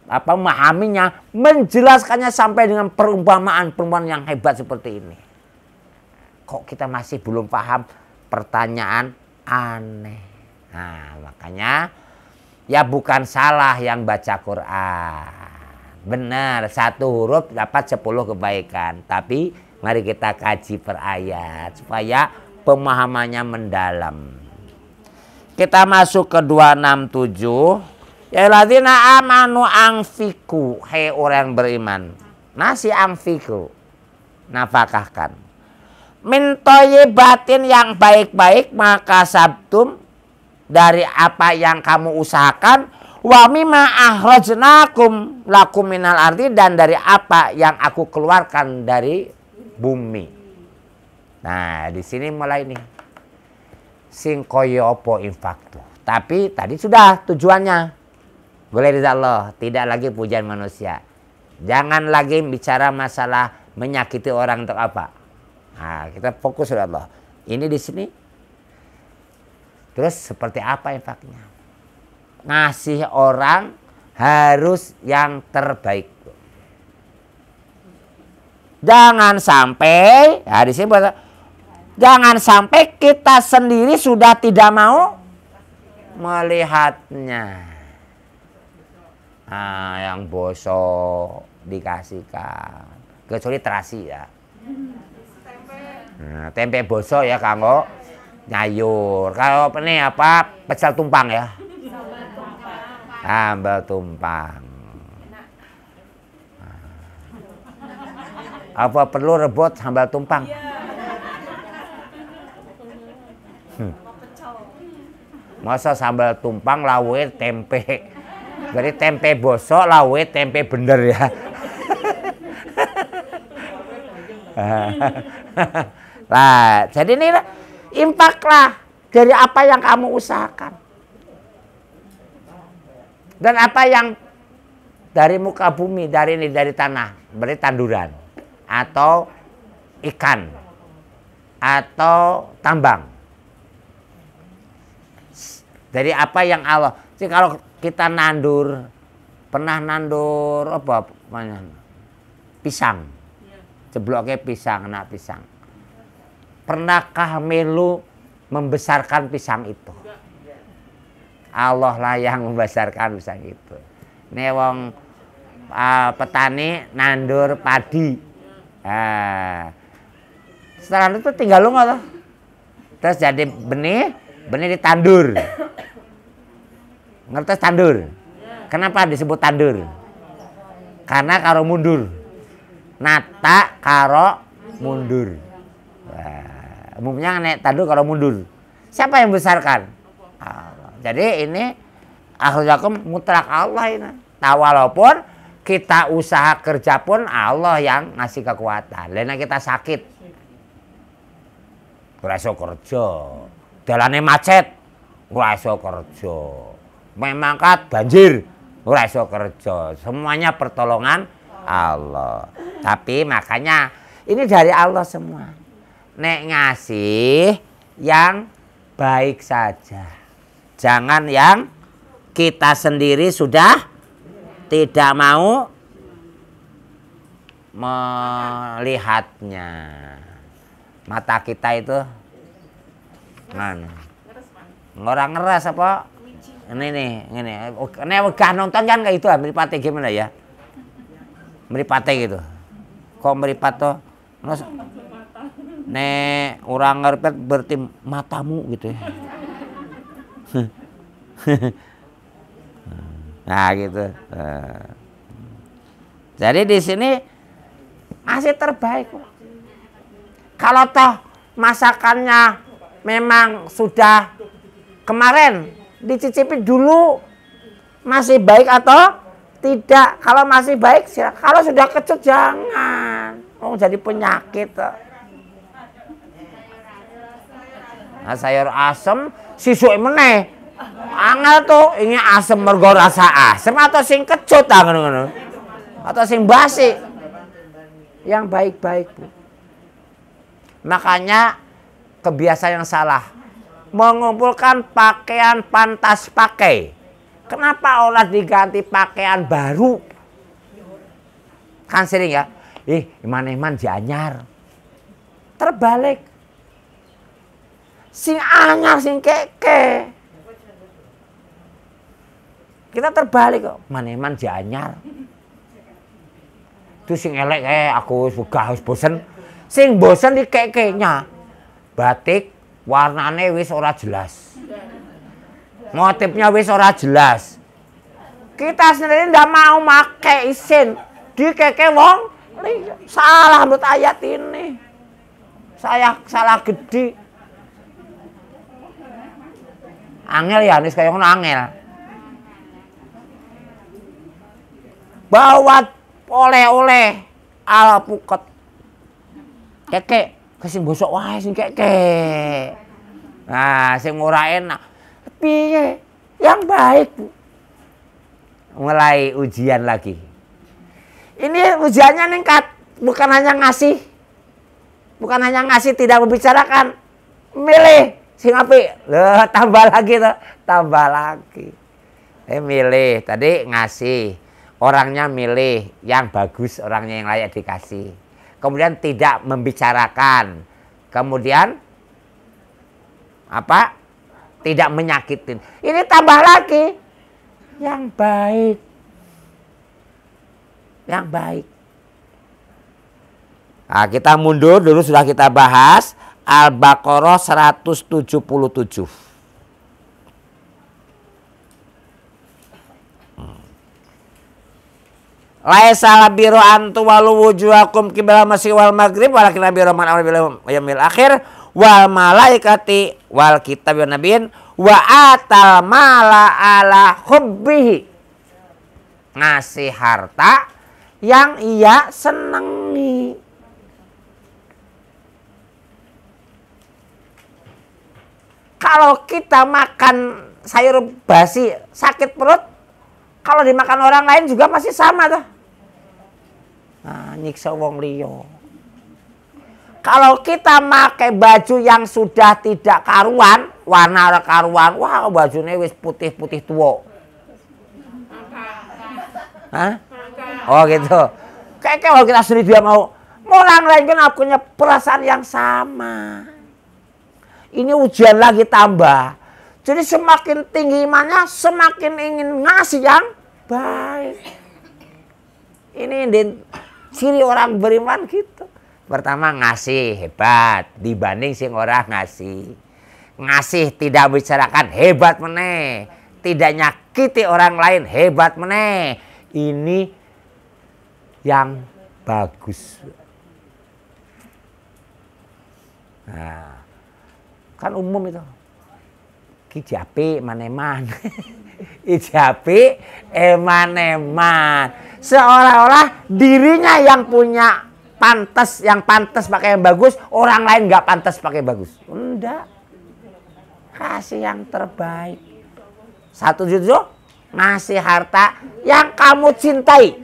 memahaminya, menjelaskannya sampai dengan perumpamaan yang hebat seperti ini. Kok kita masih belum paham? Pertanyaan aneh. Nah, makanya ya bukan salah yang baca Quran. Benar, 1 huruf dapat 10 kebaikan. Tapi mari kita kaji per ayat supaya pemahamannya mendalam. Kita masuk ke 267. Ya ladzina amanu anfiku, hei orang beriman. Nasi anfiku, nafkahkan. Min thayyibatin yang baik-baik, maka sabtum dari apa yang kamu usahakan, wa mimma akhrajnakum lakum minal ardi, dan dari apa yang aku keluarkan dari bumi. Nah, di sini mulai nih. Sing koyo opo infak tuh. Tapi tadi sudah tujuannya. Boleh ridha Allah, tidak lagi pujian manusia. Jangan lagi bicara masalah menyakiti orang untuk apa. Nah, kita fokus pada Allah. Ini di sini. Terus seperti apa infaknya? Ngasih orang harus yang terbaik. Jangan sampai, ya di sini jangan sampai kita sendiri sudah tidak mau melihatnya. Nah, yang bosok dikasihkan, kecuali terasi ya. Nah, tempe bosok ya kanggo nyayur. Kalau ini apa? Pecel tumpang ya. Sambal tumpang. Apa perlu rebut sambal tumpang? Masa sambal tumpang lawe tempe. Jadi tempe bosok lawe tempe bener ya. Nah, jadi ini infaklah dari apa yang kamu usahakan. Dan apa yang dari muka bumi, dari tanah, berarti tanduran atau ikan atau tambang. Dari apa yang Allah. Jadi kalau kita nandur, pernah nandur apa namanya? Pisang. Cebloknya pisang, anak pisang. Pernahkah melu membesarkan pisang itu? Allah lah yang membesarkan pisang itu. Ini wong petani nandur padi. Setelah itu tinggal lunga toh. Terus jadi benih ditandur. Ngerti tandur? Kenapa disebut tandur? Karena karo mundur. Nata karo mundur. Umumnya nek tandur karo mundur. Siapa yang besarkan? Allah. Jadi ini akhiratkum mutlak Allah ini. Nah, walaupun kita usaha kerja pun Allah yang ngasih kekuatan. Lainnya kita sakit. Ora iso kerja. Dalane macet. Ora iso kerja. Memangkat banjir. Ora iso kerja. Semuanya pertolongan Allah. Tapi makanya ini dari Allah semua. Nek ngasih yang baik saja. Jangan yang kita sendiri sudah tidak mau melihatnya. Mata kita itu orang ngeras apa? Ini. Ini wegah nonton kan kayak itu, mripate gimana ya? Mripate gitu. Kok mripat toh? Nek orang ngerpet berarti matamu gitu ya. Nah gitu. Jadi di sini masih terbaik. Kalau toh masakannya memang sudah kemarin dicicipi dulu masih baik atau tidak. Kalau masih baik, kalau sudah kecut jangan. Oh jadi penyakit. Nah, sayur asem sisuk meneh. Angel tuh ini asem mergo rasa asem atau sing kecut ngono-ngono. Atau sing basi. Yang baik-baik, Bu. Makanya kebiasaan yang salah mengumpulkan pakaian pantas pakai. Kenapa olah diganti pakaian baru? Kan sering ya. Iman-iman dianyar. Terbalik. Sing anyar sing keke. Kita terbalik kok. Iman-iman dianyar. Itu sing elek aku wis bosen. Sing bosen di keke-nya. Batik warnane wis ora jelas. Motifnya wis ora jelas. Kita sendiri ndak mau make isin. Dikeke wong salah menurut ayat ini. Saya salah gede. Angel ya, nis kayak ngono angel. Bawa oleh-oleh ala puket. Keke kesing bosok wae sing keke. Nah, sing ora enak. Piye? Yang baik, Bu. Mulai ujian lagi. Ini ujiannya ningkat, bukan hanya ngasih. Bukan hanya ngasih tidak membicarakan. Milih sing apik. Loh, tambah lagi tuh, tambah lagi. Milih, tadi ngasih. Orangnya milih yang bagus, orangnya yang layak dikasih. Kemudian tidak membicarakan. Kemudian apa? Tidak menyakitin. Ini tambah lagi yang baik. Yang baik. Nah, kita mundur dulu sudah kita bahas Al-Baqarah 177. Laisa labiru antu walu wujuhakum qibla masyi wal maghrib walakin labiru man amana bil yaumil akhir wal malaikati wal kitab wan nabiyyin wa atal mala ala hubbihi. Ngasih harta yang ia senangi. Kalau kita makan sayur basi sakit perut, Kalau dimakan orang lain juga pasti sama tuh. Nah, nyiksa wong liya. Kalau kita pakai baju yang sudah tidak karuan, warna ora karuan, wah bajune wis putih-putih tua. Hah? Oh gitu. Kayak kalau kita sendiri dia mau orang lain kan punya perasaan yang sama. Ini ujian lagi tambah. Jadi semakin tinggi imannya, semakin ingin ngasih yang baik. Ini ciri orang beriman gitu. Pertama ngasih hebat dibanding sing ora ngasih. Ngasih tidak bicarakan hebat meneh. Tidak nyakiti orang lain hebat meneh. Ini yang bagus. Nah, kan umum itu. Kijapi maneman. Ijapi eman-eman. Seolah-olah dirinya yang punya pantas, yang pantas pakai yang bagus, orang lain nggak pantas pakai bagus. Enggak. Kasih yang terbaik. Satu jujur, ngasih harta yang kamu cintai.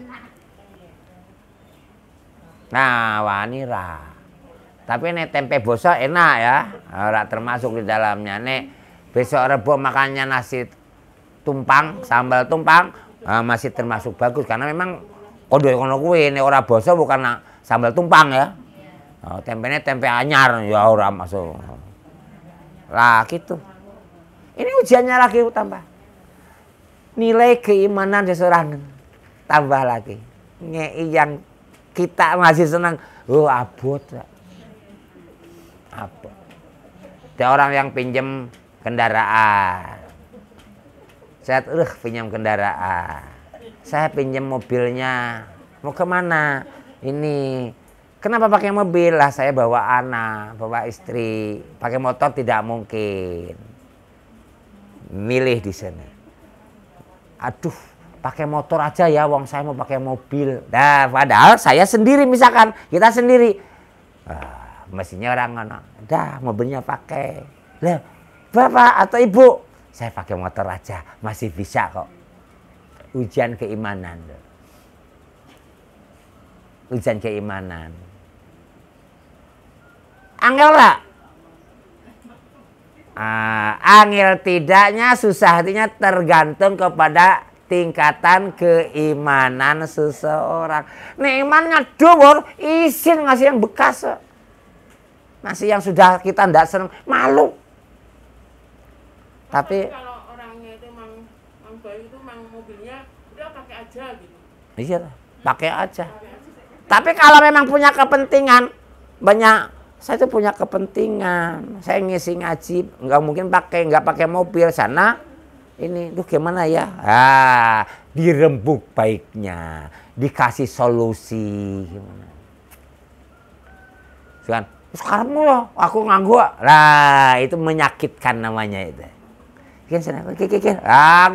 Nah, wanira. Tapi nek tempe boso enak ya, ora termasuk di dalamnya. Nek besok Rebo makannya nasi tumpang, sambal tumpang, masih termasuk bagus karena memang kodo kono kuwi nek ora boso bukan sambal tumpang ya. Tempenya tempe anyar ya ora masuk. Lah gitu. Ini ujiannya lagi tambah. Nilai keimanan seseorang tambah lagi. Ngei yang kita masih senang, oh abot. Apa? Ada orang yang pinjam kendaraan. Saya pinjam kendaraan. Saya pinjam mobilnya. Mau kemana? Ini. Kenapa pakai mobil? Lah saya bawa anak, bawa istri. Pakai motor tidak mungkin. Milih di sana. Aduh, pakai motor aja ya, wong saya mau pakai mobil. Nah, padahal saya sendiri misalkan, kita sendiri. Mestinya orang anak, dah mobilnya pakai. Lah, bapak atau ibu, saya pakai motor aja, masih bisa kok. Ujian keimanan. Ujian keimanan. Angel lah. Angel tidaknya, susah hatinya tergantung kepada tingkatan keimanan seseorang. Nih imannya dhuwur, isin ngasih yang bekas. Ngasih yang sudah kita tidak senang, malu. Tapi kalau orangnya itu mang baik itu mang mobilnya udah pakai aja gitu. Iya, pakai aja. Tapi kalau memang punya kepentingan, banyak saya itu punya kepentingan, saya ngisi ngaji, nggak mungkin nggak pakai mobil sana. Ini, tuh gimana ya? Dirembuk baiknya, dikasih solusi, gimana? Kan? Sekarang ya, aku nganggu. Lah, itu menyakitkan namanya itu.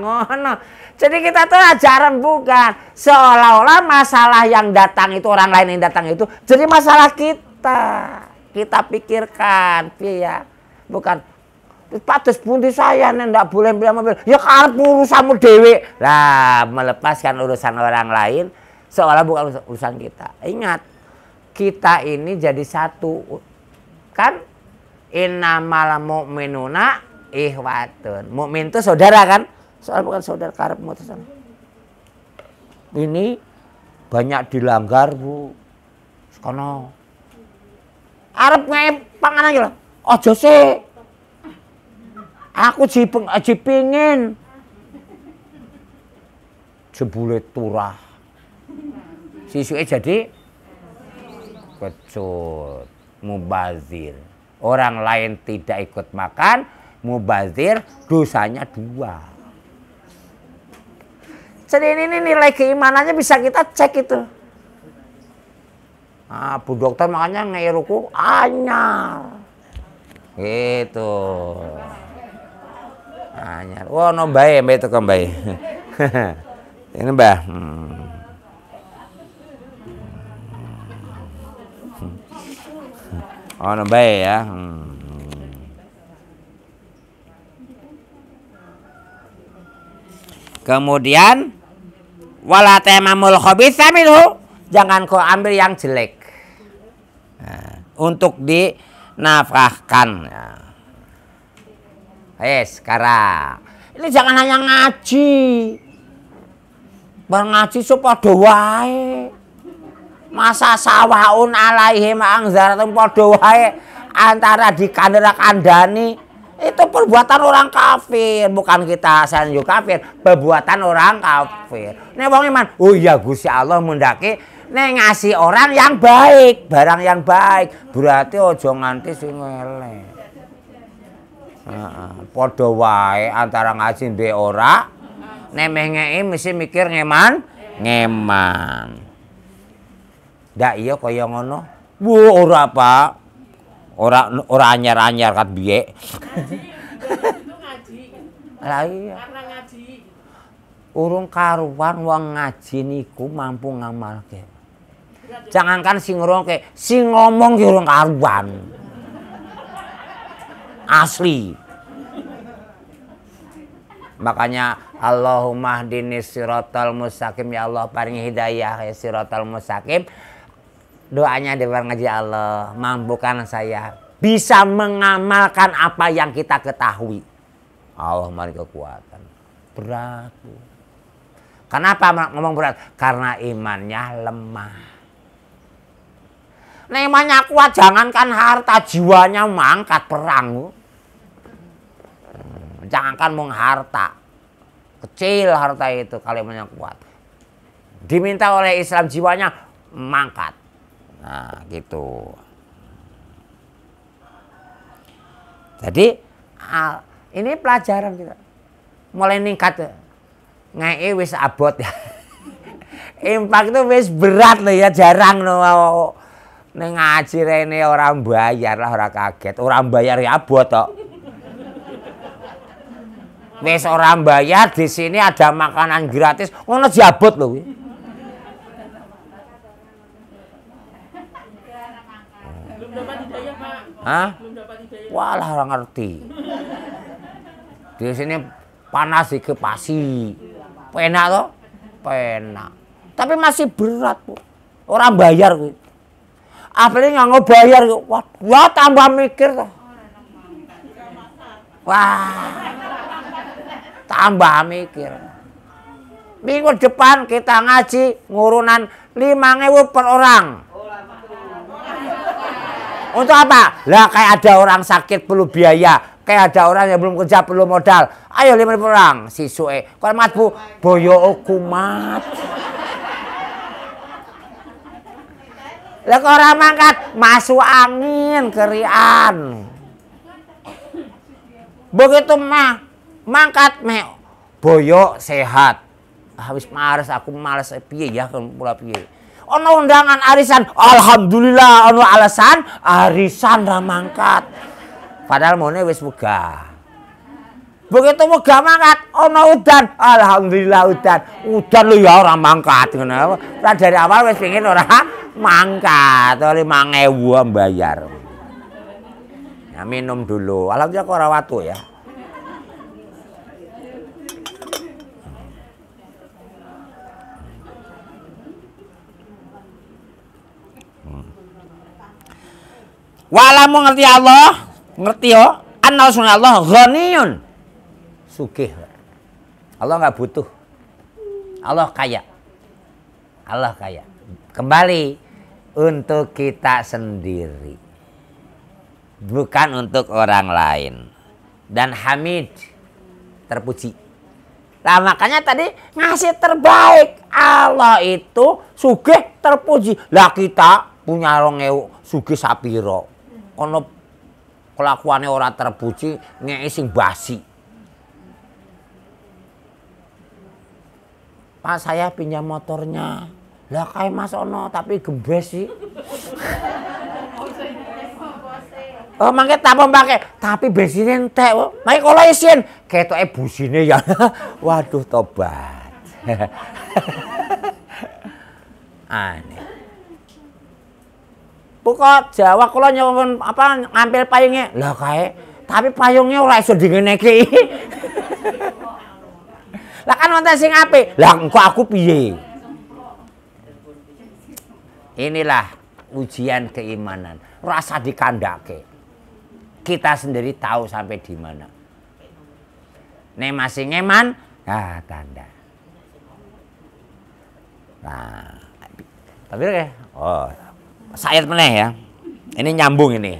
Ngono. Jadi kita tuh ajaran bukan. Seolah-olah masalah yang datang itu, orang lain yang datang itu, jadi masalah kita. Kita pikirkan, ya. Bukan. Patus pundi saya ndak boleh beli mobil. Ya karep urusanmu dhewe. Lah, melepaskan urusan orang lain seolah bukan urusan kita. Ingat, kita ini jadi satu. Kan innamal mu'minuna ikhwatun. Mukmin itu saudara kan? Soal bukan saudara karep mutusan. Ini banyak dilanggar, Bu. Sekono. Arep ngae panganan iki lho. Aja sik. Aku jipingin. Jebule turah. Sisuke jadi kecut. Mubazir. Orang lain tidak ikut makan, mubazir, dosanya 2. Jadi ini nilai keimanannya bisa kita cek itu. Bu dokter makanya ngeiruku anyar. Gitu. Anyar. Wah, no bae, itu kan bae. Ini Mbah. Oh, no baik ya. Kemudian Wala tamamul khabitha minhu, jangan kau ambil yang jelek. Nah, untuk dinafkahkan. Sekarang ini jangan hanya ngaji. Ngaji supaya wae. Masa sawaun alaihim angzaratum padha wae antara dikandani itu perbuatan orang kafir, bukan kita sanjung kafir, perbuatan orang kafir. Nek wong iman, oh iya Gusti Allah mundhake nek ngasih orang yang baik, barang yang baik, berarti aja nganti sing elek. Padha wae antara ngaji mbek ora, nek mengeki mesti mikir ngeman. Ndak iya kaya ngono. Ora apa. Ora anyar-anyar kat biye. Itu ngaji. Lah iya. Karena ngaji. Urung karuan wong ngaji niku mampu ngamalke. Jangankan sing ngrungke, sing ngomong ki urung karuan. Asli. Makanya Allahumma hdini siratal mustaqim, ya Allah paringi hidayah ya siratal mustaqim. Doanya di luar ngaji, Allah mampukan saya bisa mengamalkan apa yang kita ketahui. Allah mari kekuatan. Berat. Kenapa ngomong berat? Karena imannya lemah. Nah, imannya kuat, jangankan harta, jiwanya mangkat perang. Jangankan mau harta. Kecil harta itu kalau imannya kuat. Diminta oleh Islam jiwanya mangkat. Nah, gitu. Jadi ini pelajaran kita. Mulai ningkat. Ngeke wis abot ya. Impak itu wis berat loh ya, jarang loh. Ning ngaji rene orang bayar lah, ora kaget. Orang bayar ya abot tok. Wis orang bayar di sini ada makanan gratis, ngono jabot loh. Belum dapat hidayah, Pak. Hah? Belum dapat hidayah. Walah orang ngerti. Di sini panas dikepasi. Penak toh? Penak. Tapi masih berat, Bu. Orang bayar kuwi. Apalagi nggak bayar, wah tambah mikir toh. Wah. Tambah mikir. Minggu depan kita ngaji ngurunan 5.000 per orang. Untuk apa? Lah kayak ada orang sakit perlu biaya, kayak ada orang yang belum kerja perlu modal. Ayo 5.000 orang sisuke. Kalau mat Bu, boyo kumat. Lah kok ora mangkat, masuk angin kerian. Begitu mangkat boyo sehat. Habis mares aku males piye ya pula piye. Ono undangan arisan, alhamdulillah ono alasan arisan ra mangkat. Padahal mone wis wegah. Begitu wegah mangkat, ono udan, alhamdulillah udan. Udan lho ya ora mangkat ngono. Lah dari awal wis pengin ora mangkat, 5.000 bayar. Ya minum dulu. Alhamdulillah kok ora watu ya. Walamu ngerti Allah, ngerti yo, annal sunna Allah ghaniyun. Sugih. Allah nggak butuh. Allah kaya. Allah kaya. Kembali untuk kita sendiri. Bukan untuk orang lain. Dan hamid, terpuji. Nah makanya tadi ngasih terbaik. Allah itu sugih terpuji. Lah kita punya 2.000 sugih sapiro. Ono kelakuannya orang terpuji ngeki sing basi. Pak saya pinjam motornya. Lah kayak Mas Ono tapi gembes sih. Oh mangke tak pakai tapi bensinnya entek. Mangke kalau isin ketoke busine ya. Waduh tobat. Aneh. Pokok Jawa kula nyuwun apa ngambil payungnya. Lah kae, tapi payungnya ora iso dingeneki. Lah kan wonten sing apik. Lah engko aku piye? Inilah ujian keimanan. Rasa dikandake. Kita sendiri tahu sampai di mana. Nek masih ngeman, tanda. Nah, tapi sayat meneh ya. Ini nyambung ini.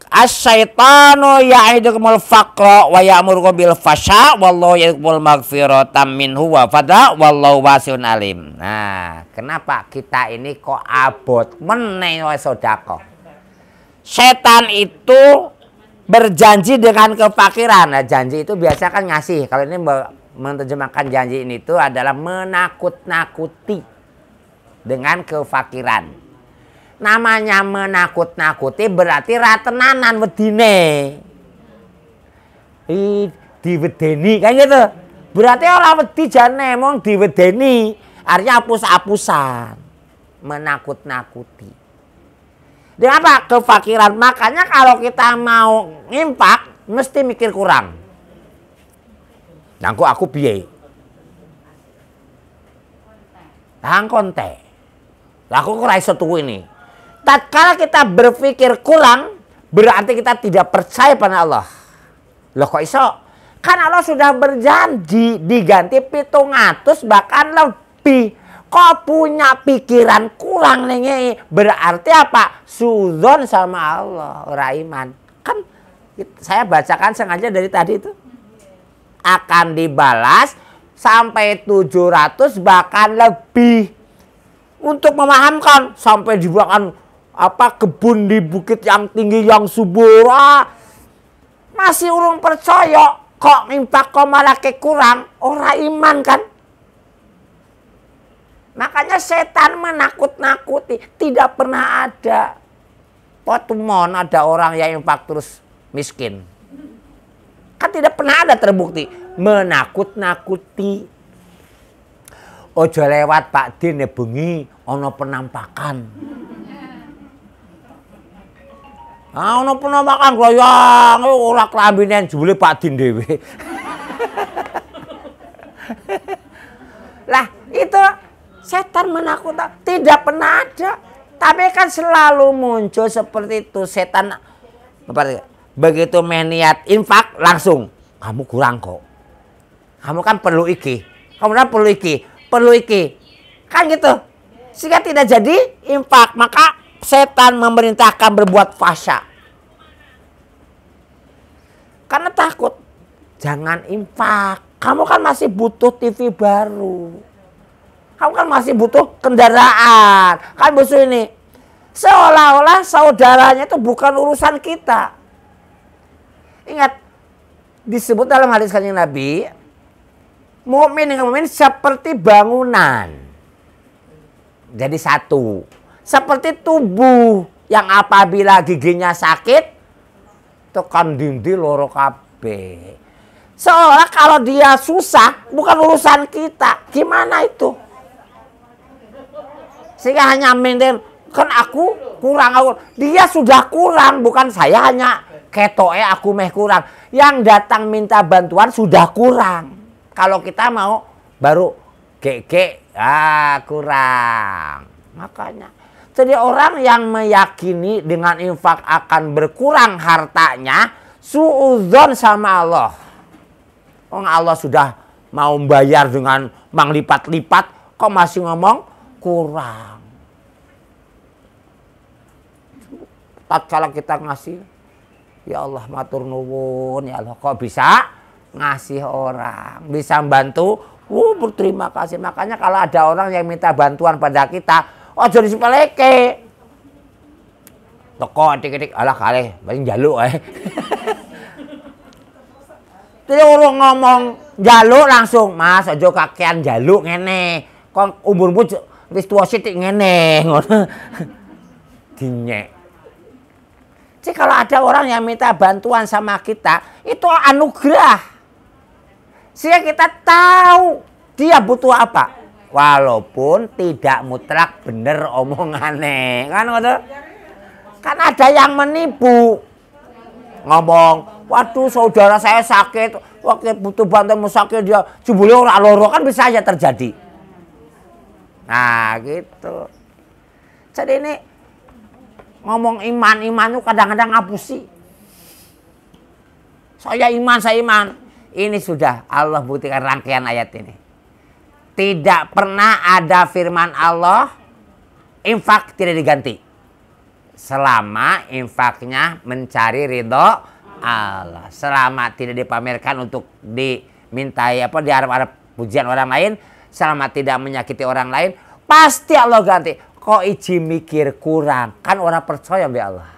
Asyaitanu ya'idukumul faqra wa ya'murukum bil fasya wallahu ya'idukumul maghfiratan minhu wa fadla wallahu wasi'un alim. Nah, kenapa kita ini kok abot meneh wae sedekah? Setan itu berjanji dengan kefakiran. Nah, janji itu biasa kan ngasih. Kalau ini menerjemahkan janji ini itu adalah menakut-nakuti dengan kefakiran. Namanya menakut-nakuti berarti ratenanan wedine. Diwedeni kan gitu. Berarti orang wedi jane mong diwedeni. Artinya apus-apusan. Menakut-nakuti. Dengan apa? Kefakiran. Makanya kalau kita mau ngimpak mesti mikir kurang. Nangku aku piye? Tang konte. Aku ora iso tuku ini. Tatkala kita berpikir kurang, berarti kita tidak percaya pada Allah. Loh kok iso? Kan Allah sudah berjanji diganti 700 bahkan lebih. Kok punya pikiran kurang nih? Berarti apa? Sudzon sama Allah, ora iman. Kan saya bacakan sengaja dari tadi itu. Akan dibalas sampai 700 bahkan lebih. Untuk memahamkan sampai dibuatkan kebun di bukit yang tinggi yang subur. Masih urung percaya kok impak kok malah kurang, ora iman kan? Makanya setan menakut-nakuti, tidak pernah ada. Potumon ada orang yang impak terus miskin. Kan tidak pernah ada terbukti. Menakut-nakuti. Ojo lewat Pak Din bengi ono penampakan. Ono penampakan gloyong ora klambine jebule Pak Din dhewe. Lah itu setan menakutkan, tidak pernah ada. Tapi kan selalu muncul seperti itu. Setan begitu meniat infak langsung kamu kurang kok. Kamu kan perlu iki. Kamu kan perlu iki. Perlu iki. Kan gitu. Sehingga tidak jadi infak. Maka setan memerintahkan berbuat fasya. Karena takut. Jangan infak. Kamu kan masih butuh TV baru. Kamu kan masih butuh kendaraan. Kan butuh ini. Seolah-olah saudaranya itu bukan urusan kita. Ingat. Disebut dalam hadis Kanjeng Nabi. Mukmin dengan mukmin seperti bangunan. Jadi satu. Seperti tubuh yang apabila giginya sakit tekan dindi loro kabeh. Seolah kalau dia susah bukan urusan kita. Gimana itu? Sehingga hanya maintain kan aku kurang aku. Dia sudah kurang bukan saya hanya ketoke aku meh kurang. Yang datang minta bantuan sudah kurang. Kalau kita mau baru kurang. Makanya. Jadi orang yang meyakini dengan infak akan berkurang hartanya. Suudzon sama Allah. Allah sudah mau bayar dengan manglipat-lipat. Kok masih ngomong kurang. Tatkala kita ngasih. Ya Allah matur nuwun. Ya Allah kok bisa ngasih orang, bisa membantu, berterima kasih. Makanya kalau ada orang yang minta bantuan pada kita, jadi sepeleke. Toko dik-dik, alah kalih, paling njaluk Jadi orang ngomong njaluk langsung, Mas, aja kakean njaluk ngene. Kok umurmu wis tuwa sithik ngene, ngono. Dinyek. Jadi kalau ada orang yang minta bantuan sama kita, itu anugerah. Sehingga kita tahu dia butuh apa. Walaupun tidak mutlak bener omongannya. Kan ada yang menipu. Ngomong, waduh saudara saya sakit. Waktu butuh bantuan musakil dia jebule ora loro kan bisa aja terjadi. Nah, gitu. Jadi ini ngomong iman itu kadang-kadang ngapusi. Saya iman. Ini sudah Allah buktikan rangkaian ayat ini. Tidak pernah ada firman Allah infak tidak diganti. Selama infaknya mencari ridho Allah. Selama tidak dipamerkan untuk dimintai diharap-harap pujian orang lain. Selama tidak menyakiti orang lain. Pasti Allah ganti. Kok iji mikir kurang. Kan orang percaya be Allah.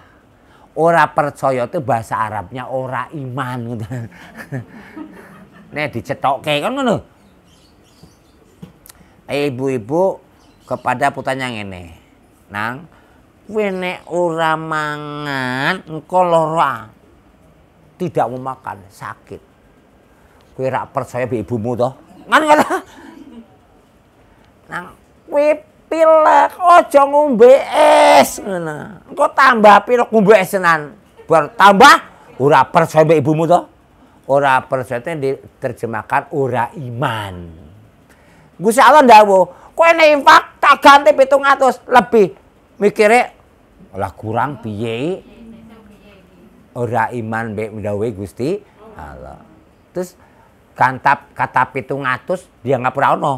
Orang percaya itu bahasa Arabnya orang iman. Nih dicetokke kan ngono. Ibu-ibu kepada putranya ngene. Nang, kowe nek ora mangan engko lara. Tidak mau makan, sakit. Kowe ora percaya be ibumu to? Kan ngono. Nang, kowe pilek aja ngombe es ngono. Engko tambah pilek ngombe es tenan. Bar tambah ora percaya be ibumu to? Ora percaya diterjemahkan ora iman. Gusti Allah ndawuh, kowe nek infak tak ganti 700 lebih. Mikire lah kurang piye? Ora iman mbek ndawuhe Gusti Allah. Terus kata 700 dianggap ora ono.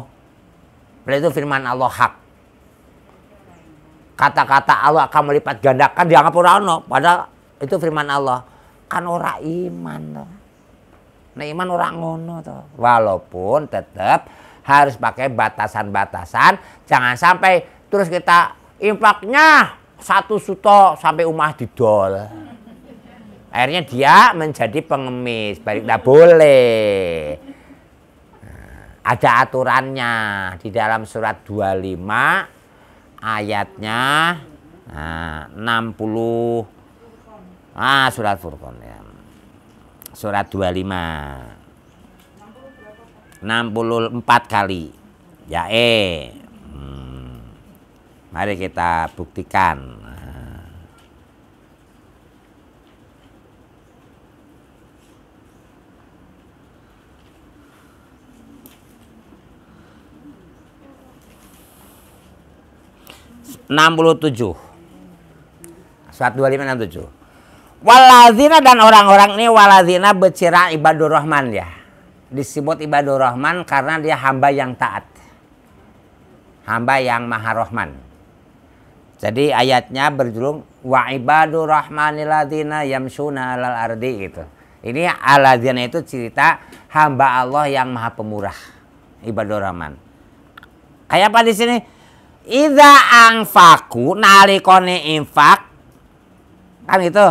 Berarti itu firman Allah hak. Kata-kata Allah akan melipat gandakan dianggap ora ono, padahal itu firman Allah. Kan ora iman toh. Nek iman ora ngono toh. Walaupun tetap harus pakai batasan-batasan. Jangan sampai terus kita infaknya 1 juta sampai umah didol. Akhirnya dia menjadi pengemis. Balik tidak boleh. Ada aturannya di dalam surat 25 ayatnya 60. Surat Furqan ya. Surat 25. 64 kali. Ya mari kita buktikan. Surat 25 67. Waladzina dan orang-orang ini waladzina becira ibadur rahman ya. Disebut ibadur rahman karena dia hamba yang taat. Hamba yang maha rahman. Jadi ayatnya berjudul wa ibadur rahmanil ladzina yamshuna 'alal ardi gitu. Ini aladzina itu cerita hamba Allah yang maha pemurah. Ibadur rahman. Kayak apa di sini? Idza anfaku nalikone infak. Kan gitu.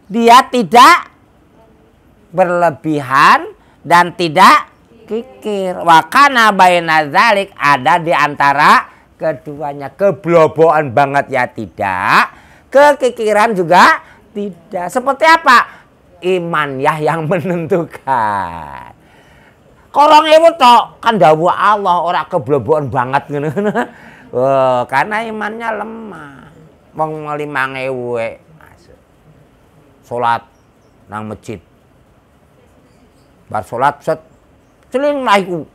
Dia tidak berlebihan dan tidak kikir. Wa kana baina dzalik, ada di antara keduanya. Keblobokan banget ya tidak, kekikiran juga tidak. Seperti apa? Iman ya yang menentukan. 2.000 tok kan dawuh Allah ora keblobokan banget ngono. Karena imannya lemah. Wong 5.000 salat nang masjid. Bar salat set celing lah iku.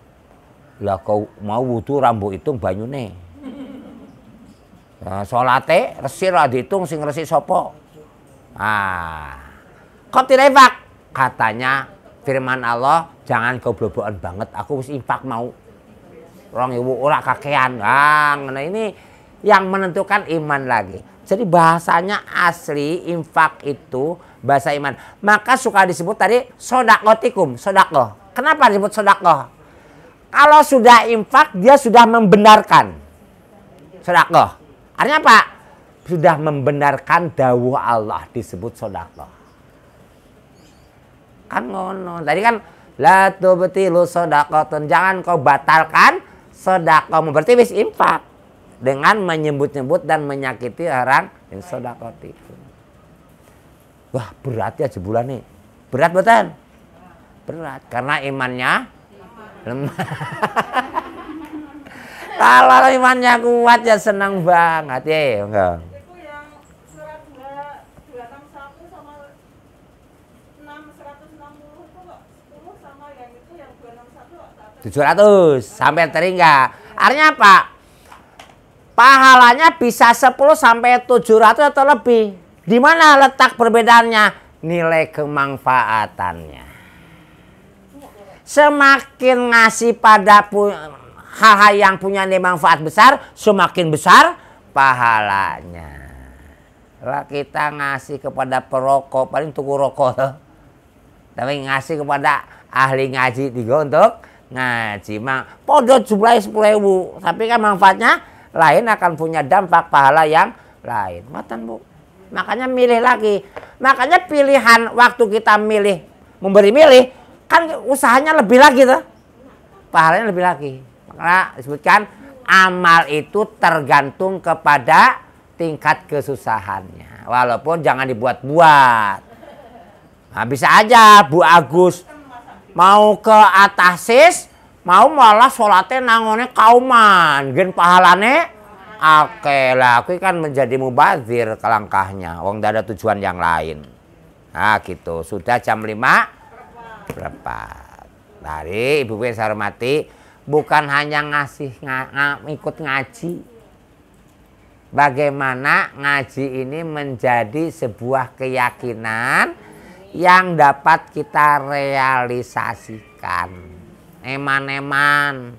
Lah kau mau wudu rambu hitung banyune. Nah, salate resik lah dihitung sing resik sapa? Kok tidak infak? Katanya firman Allah, jangan kau blobokan banget. Aku wis infak mau. 2.000 ora kakean. Nah, ini yang menentukan iman lagi. Jadi bahasanya asli infak itu bahasa iman. Maka suka disebut tadi sodakotikum, sodako. Kenapa disebut sodako? Kalau sudah infak dia sudah membenarkan. Sodako. Artinya apa? Sudah membenarkan dawuh Allah disebut sodako. Kan ngono. Tadi kan la tubtilu sodakotun. Jangan kau batalkan sodako. Berarti wis infak. Dengan menyebut-nyebut dan menyakiti orang yang sodakoti. Wah berat ya sebulan nih. Berat betul? Berat. Karena imannya lemah. Kalau imannya kuat ya senang banget ya. Enggak. Itu yang surat 261 sama 6 160 itu kok 10 sama yang itu yang 261 kok 700 sampai teringga. Artinya apa? Pahalanya bisa 10 sampai 700 atau lebih. Di mana letak perbedaannya? Nilai kemanfaatannya. Semakin ngasih pada hal-hal yang punya nilai manfaat besar, semakin besar pahalanya. Lah kita ngasih kepada perokok, paling tuku rokok. Tapi ngasih kepada ahli ngaji juga untuk ngaji. Podo jumlahnya 10.000, tapi kan manfaatnya lain, akan punya dampak pahala yang lain. Matan Bu. Makanya milih lagi. Makanya pilihan waktu kita memberi milih, kan usahanya lebih lagi tuh. Pahalanya lebih lagi. Makanya disebutkan amal itu tergantung kepada tingkat kesusahannya. Walaupun jangan dibuat-buat. Nah, bisa aja Bu Agus mau ke atasis, mau malah sholatnya nangone kauman, gen pahalane oke lah, aku kan menjadi mubazir ke langkahnya, wong tidak ada tujuan yang lain. Nah gitu, sudah jam 5 berapa? Dari Ibu saya hormati, bukan hanya ngasih ikut ngaji. Bagaimana ngaji ini menjadi sebuah keyakinan yang dapat kita realisasikan. Eman-eman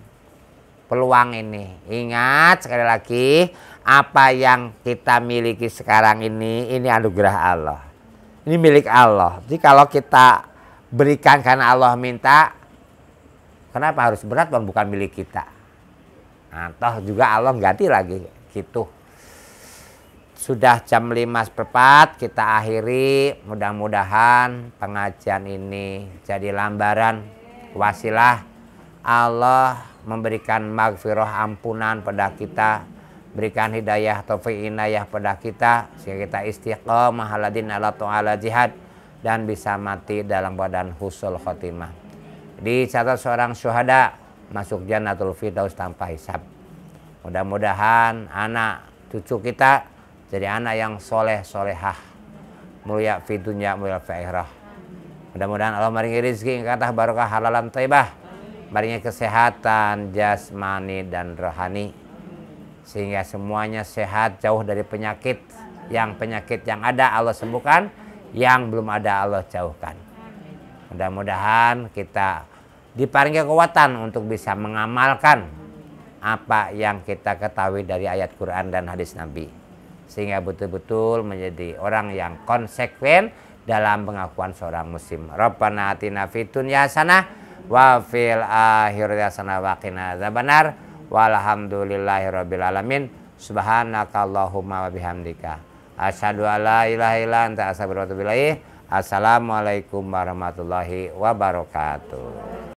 peluang ini. Ingat sekali lagi, apa yang kita miliki sekarang ini anugerah Allah. Ini milik Allah. Jadi kalau kita berikan karena Allah minta, kenapa harus berat bang, bukan milik kita? Nah, toh juga Allah ganti lagi gitu. Sudah jam 5:04 kita akhiri. Mudah-mudahan pengajian ini jadi lambaran wasilah Allah memberikan maghfirah, ampunan pada kita, berikan hidayah taufik inayah pada kita sehingga kita istiqomah haladin ala ta'ala jihad dan bisa mati dalam badan husnul khotimah. Dicatat seorang syuhada masuk jannatul firdaus tanpa hisab. Mudah-mudahan anak cucu kita jadi anak yang soleh solehah, mulia fi dunya mulia fi akhirah. Mudah-mudahan Allah maringi rezeki kata barokah halalan thayyibah, maringi kesehatan jasmani dan rohani sehingga semuanya sehat, jauh dari penyakit yang ada Allah sembuhkan, yang belum ada Allah jauhkan. Mudah-mudahan kita diparingi kekuatan untuk bisa mengamalkan apa yang kita ketahui dari ayat Quran dan hadis Nabi, sehingga betul-betul menjadi orang yang konsekuen dalam pengakuan seorang muslim. Rabbana atina fid dunya hasanah wa fil akhirati hasanah wa qina adzabannar. Walhamdulillahirabbil alamin. Subhanakallahumma wa bihamdika asyhadu an la ilaha illa anta astaghfiruka wa atubu ilaik. Assalamualaikum warahmatullahi wabarakatuh.